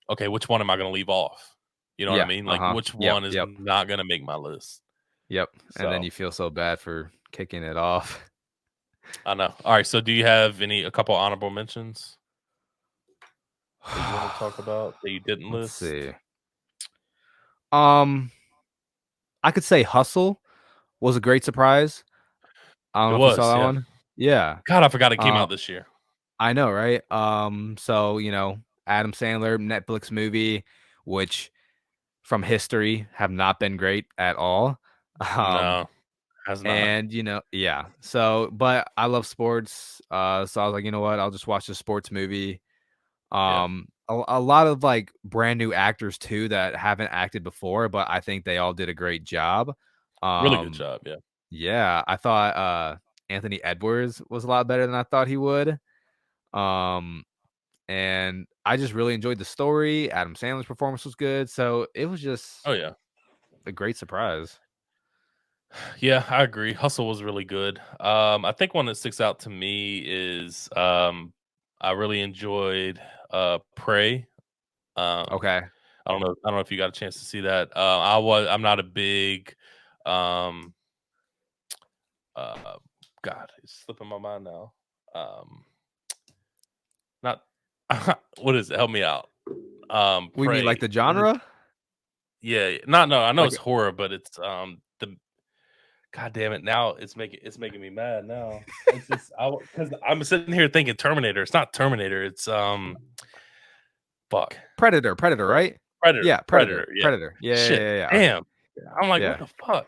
okay, which one am I going to leave off? You know what I Yeah, mean? Like uh-huh. which Yep, one is yep, not going to make my list? yep, and then So, you feel so bad for kicking it off. I know. All right. So, do you have a couple honorable mentions that you want to talk about that you didn't Let's list? see. I could say Hustle was a great surprise. I don't It know if you saw was, that yeah. one. Yeah. God, I forgot it came Uh, out this year. I know, right? So Adam Sandler Netflix movie, which from history have not been great at all. Um, No, has not. and yeah. So, but I love sports. So I was like, you know what? I'll just watch the sports movie. Yeah, A lot of like brand new actors too that haven't acted before, but I think they all did a great job. really good Um, job. Yeah, yeah, I thought Anthony Edwards was a lot better than I thought he would. Um, and I just really enjoyed the story. Adam Sandler's performance was good, so it was just oh yeah, a great surprise. yeah. I agree. Hustle was really good. I think one that sticks out to me is I really enjoyed Prey. Um, Okay. I don't know if you got a chance to see that. I'm not a big um uh God, it's slipping my mind now. Um not what is it? Help me out. We mean like Prey. the What is genre? yeah, not no, I know Like it's horror, but it's the God damn it, now it's making me mad now. It's just because I'm sitting here thinking Terminator. It's not Terminator, it's fuck. Predator, Pre- right? Predator. Yeah, Predator, yeah. Predator. Yeah, yeah, Shit. yeah, yeah. Okay. Damn. I'm like, what Yeah. the fuck?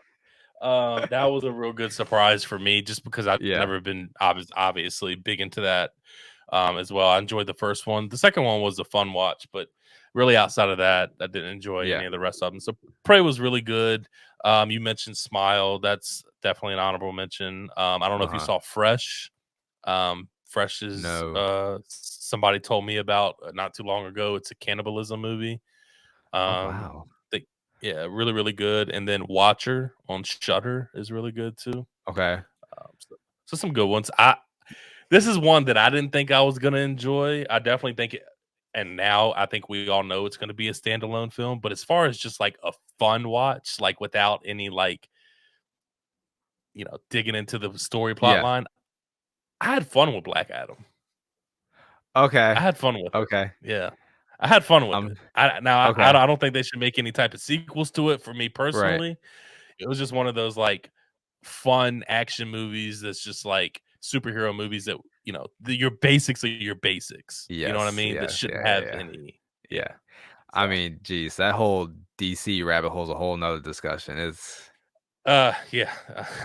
That was a real good surprise for me just because I've Yeah. never been obviously big into that as well. I enjoyed the first one. The second one was a fun watch, but really outside of that, I didn't enjoy Yeah. any of the rest of them. So Prey was really good. You mentioned Smile. That's definitely an honorable mention. I don't know if you Uh-huh. saw Fresh. Fresh is No. somebody told me about not too long ago. It's a cannibalism movie. Oh, Um, wow. they, yeah, really, really good. And then Watcher on Shutter is really good too. Okay. So some good ones. This is one that I didn't think I was gonna enjoy. I definitely think it, and now I think we all know it's gonna be a standalone film. But as far as just like a fun watch, like without any like digging into the story plot Yeah. line, I had fun with Black Adam. I Okay. had fun with it. Okay. Yeah. I had fun with Um, it. I okay. don't think they should make any type of sequels to it for me Right. personally. It was just one of those, like, fun action movies that's just, like, superhero movies that, your basics are your basics, you know what I Yes. mean? That Yes. shouldn't Yeah. Yeah. have Yeah. any yeah, Yeah. I so, mean, geez, that whole DC rabbit hole is a whole nother discussion. yeah,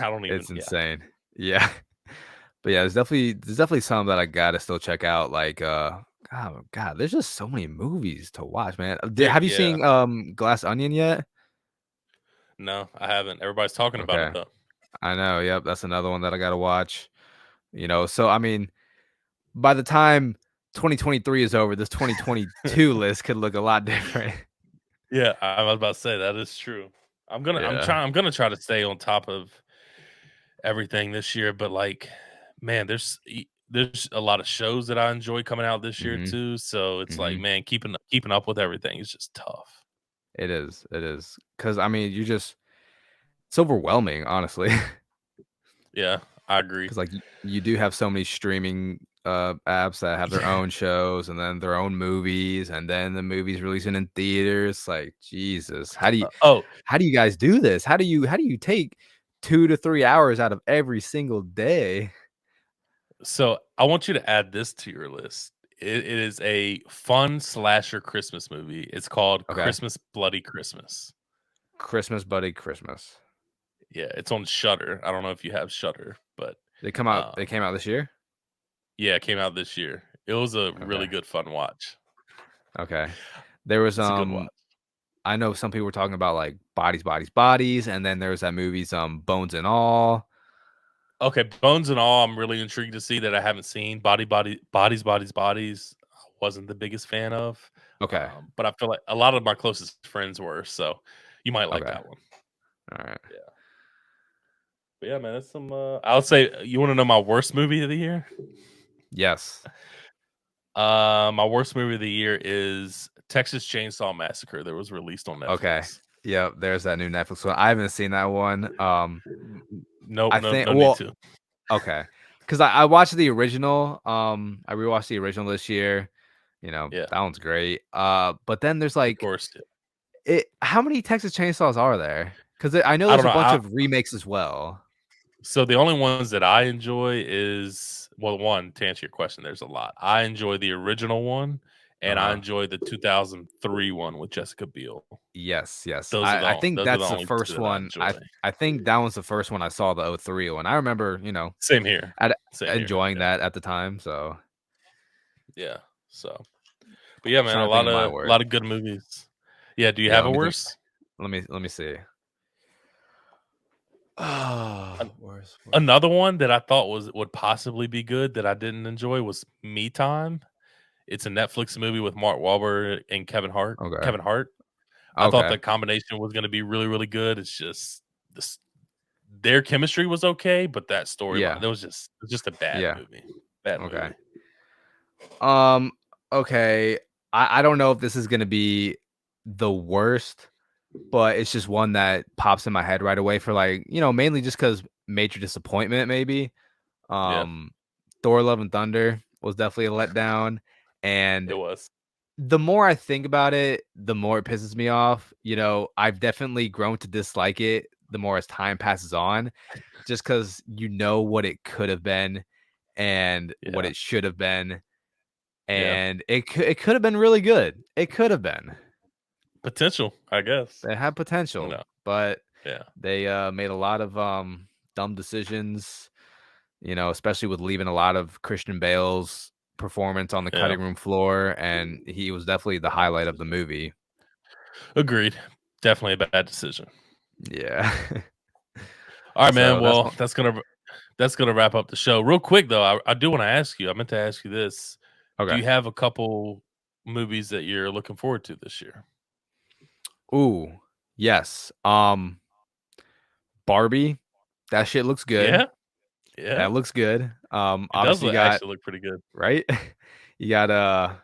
I don't even It's yeah. insane. Yeah. But yeah, there's definitely some that I gotta still check out. Like oh god, there's just so many movies to watch, man. Have you Yeah. seen Glass Onion yet? No, I haven't. Everybody's talking about it, Okay. though. I know, yep, that's another one that I gotta watch. So I mean, by the time 2023 is over, this 2022 list could look a lot different. Yeah, I was about to say that is true. Yeah. I'm gonna try to stay on top of everything this year, but like, man, there's a lot of shows that I enjoy coming out this year Mhm. too. So it's like, Mhm. man, keeping up with everything is just tough. It is. It is. Cuz I mean, it's overwhelming, honestly. Yeah, I agree. Cuz like you do have so many streaming apps that have their Yeah. own shows and then their own movies and then the movies releasing in theaters. Like, Jesus. Oh, How do you guys do this? How do you take 2 to 3 hours out of every single day? so I want you to add this to your list. It is a fun slasher Christmas movie. It's called Okay. Christmas Bloody Christmas. Christmas Buddy Christmas. Yeah, it's on Shutter. I don't know if you have Shutter, but They came out this year? yeah, it came out this year. It was a Okay. really good fun watch. Okay. There was It's a good watch. I know some people were talking about like Bodies, Bodies, Bodies, and then there was that movie's Bones and All. Okay, Bones and All, I'm really intrigued to see that I haven't seen. Bodies. I wasn't the biggest fan of, Okay. but I feel like a lot of my closest friends were, so you might like Okay. that one. All right. Yeah, but yeah, man, that's some. I would say you want to know my worst movie of the year. Yes. My worst movie of the year is Texas Chainsaw Massacre that was released on Okay. Netflix. Yep, there's that new Netflix one. I haven't seen that one. Nope, I no, think no need to. okay, because I watched the original. I rewatched the original this year. Yeah, That one's great. But then there's of like course. Yeah. how many Texas Chainsaws are there? Because I know I there's don't a know. bunch of remakes as well. So the only ones that I enjoy is, well, one, to answer your question, there's a lot. I enjoy the original one, and I Uh-huh. enjoy the 2003 one with Jessica Biel. Yes, yes. Those are I think those are the that's the only two first that I one. enjoy. I think that was the first one I saw, the '03 one. I remember, Same here. at Same here. enjoying Yeah. that at the time. So Yeah. So, but yeah, man, trying a to think lot of my of worst. good movies. Yeah. Do you Yeah, have a let me think. worst? Let me see. Oh, An- worst. Another one that I thought would possibly be good that I didn't enjoy was Me Time. It's a Netflix movie with Mark Wahlberg and Kevin Hart. Okay. Kevin Hart. I thought Okay. the combination was going to be really, really good. It's just this, their chemistry was okay, but that storyline, Yeah. it was just a bad Yeah. movie. Bad Okay. movie. Okay. I don't know if this is gonna be the worst, but it's just one that pops in my head right away for like, mainly just because major disappointment, maybe. Yeah, Um, Thor: Love and Thunder was definitely a letdown, it and was. the more I think about it, the more it pisses me off. I've definitely grown to dislike it the more as time passes on, just because what it could have been and what Yeah, it should have been, yeah. and it could have been really good. It could have been. Potential, I guess. They had potential, No, but yeah, they made a lot of dumb decisions. Especially with leaving a lot of Christian Bale's performance on the yeah. cutting room floor, and he was definitely the highlight of the movie. Agreed. Definitely a bad decision. Yeah. All right, man. So that's Well, that's gonna wrap up the show. Real quick though, I do want to ask you. I meant to ask you this. Do okay. you have a couple movies that you're looking forward to this year? Ooh, yes. Barbie, that shit looks good. Yeah, yeah. That looks good. It does Obviously you got actually look pretty good. right. You got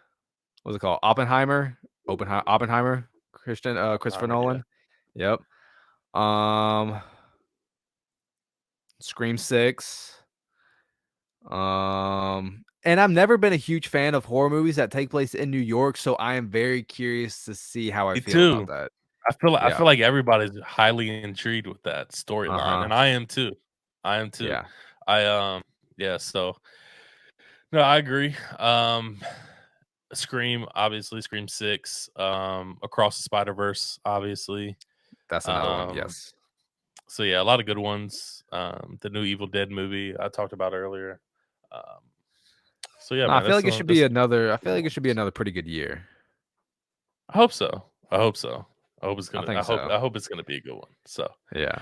what's it called? Oppenheimer. Oppenheimer. Christopher Yeah. Nolan. Yep. Um, Scream 6. And I've never been a huge fan of horror movies that take place in New York, so I am very curious to see how I Me feel about too. that. I Yeah. feel like everybody's highly intrigued with that storyline, Uh-huh. and I am too. I am too. Yeah. I yeah, so no, I agree. Scream, obviously, Scream 6, Across the Spider-Verse, obviously. That's another one. Um, Yes. so yeah, a lot of good ones. The new Evil Dead movie I talked about earlier. Um, so yeah, No, I man, feel like it should be that's another I feel like it should be another pretty good year. I hope so. I hope so. I hope it's I gonna. think so. I hope it's gonna be a good one. So, Yeah.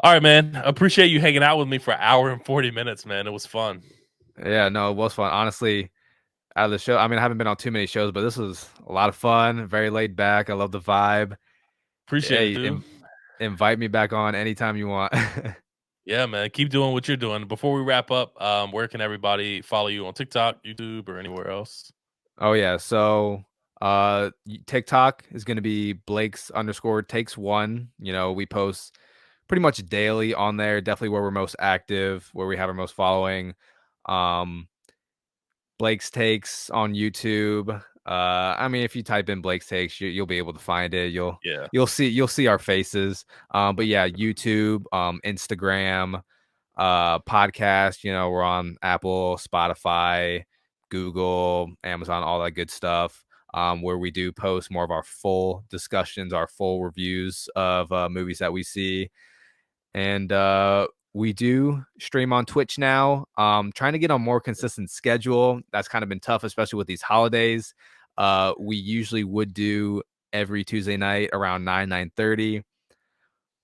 all right, man. Appreciate you hanging out with me for an hour and 40 minutes, man. It was fun. Yeah, no, it was fun. Honestly, out of the show, I mean, I haven't been on too many shows, but this was a lot of fun, very laid back. I love the vibe. Appreciate it, Hey, dude. invite me back on anytime you want. Yeah, man. Keep doing what you're doing. Before we wrap up, where can everybody follow you on TikTok, YouTube, or anywhere else? Oh yeah, so TikTok is gonna be Blake's underscore takes one. We post pretty much daily on there, definitely where we're most active, where we have our most following. Um Blake's Takes on YouTube. I mean, if you type in Blake's Takes, you'll be able to find it. You'll Yeah. you'll see you'll see our faces. But yeah, YouTube, Instagram, podcast. We're on Apple, Spotify, Google, Amazon, all that good stuff. Where we do post more of our full discussions, our full reviews of movies that we see, and we do stream on Twitch now. Trying to get on more consistent schedule. That's kind of been tough, especially with these holidays. We usually would do every Tuesday night around 9:30,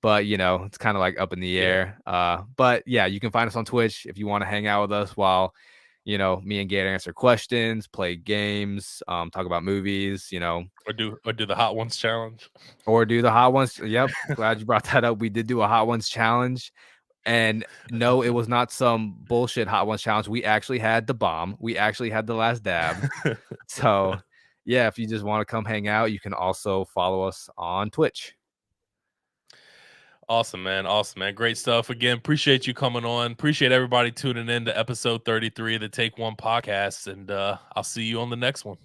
but it's kind of like up in the Yeah. air. But yeah, you can find us on Twitch if you want to hang out with us while me and Gator answer questions, play games, talk about movies, Or do the Hot Ones challenge. or do the hot ones. Yep, glad you brought that up. We did do a hot ones challenge. And no, it was not some bullshit hot ones challenge. We actually had the bomb. We actually had the last dab. So, yeah, if you just want to come hang out, you can also follow us on Twitch. Awesome, man. Awesome, man. Great stuff. Again, appreciate you coming on. Appreciate everybody tuning in to episode 33 of the Take One podcast. And I'll see you on the next one.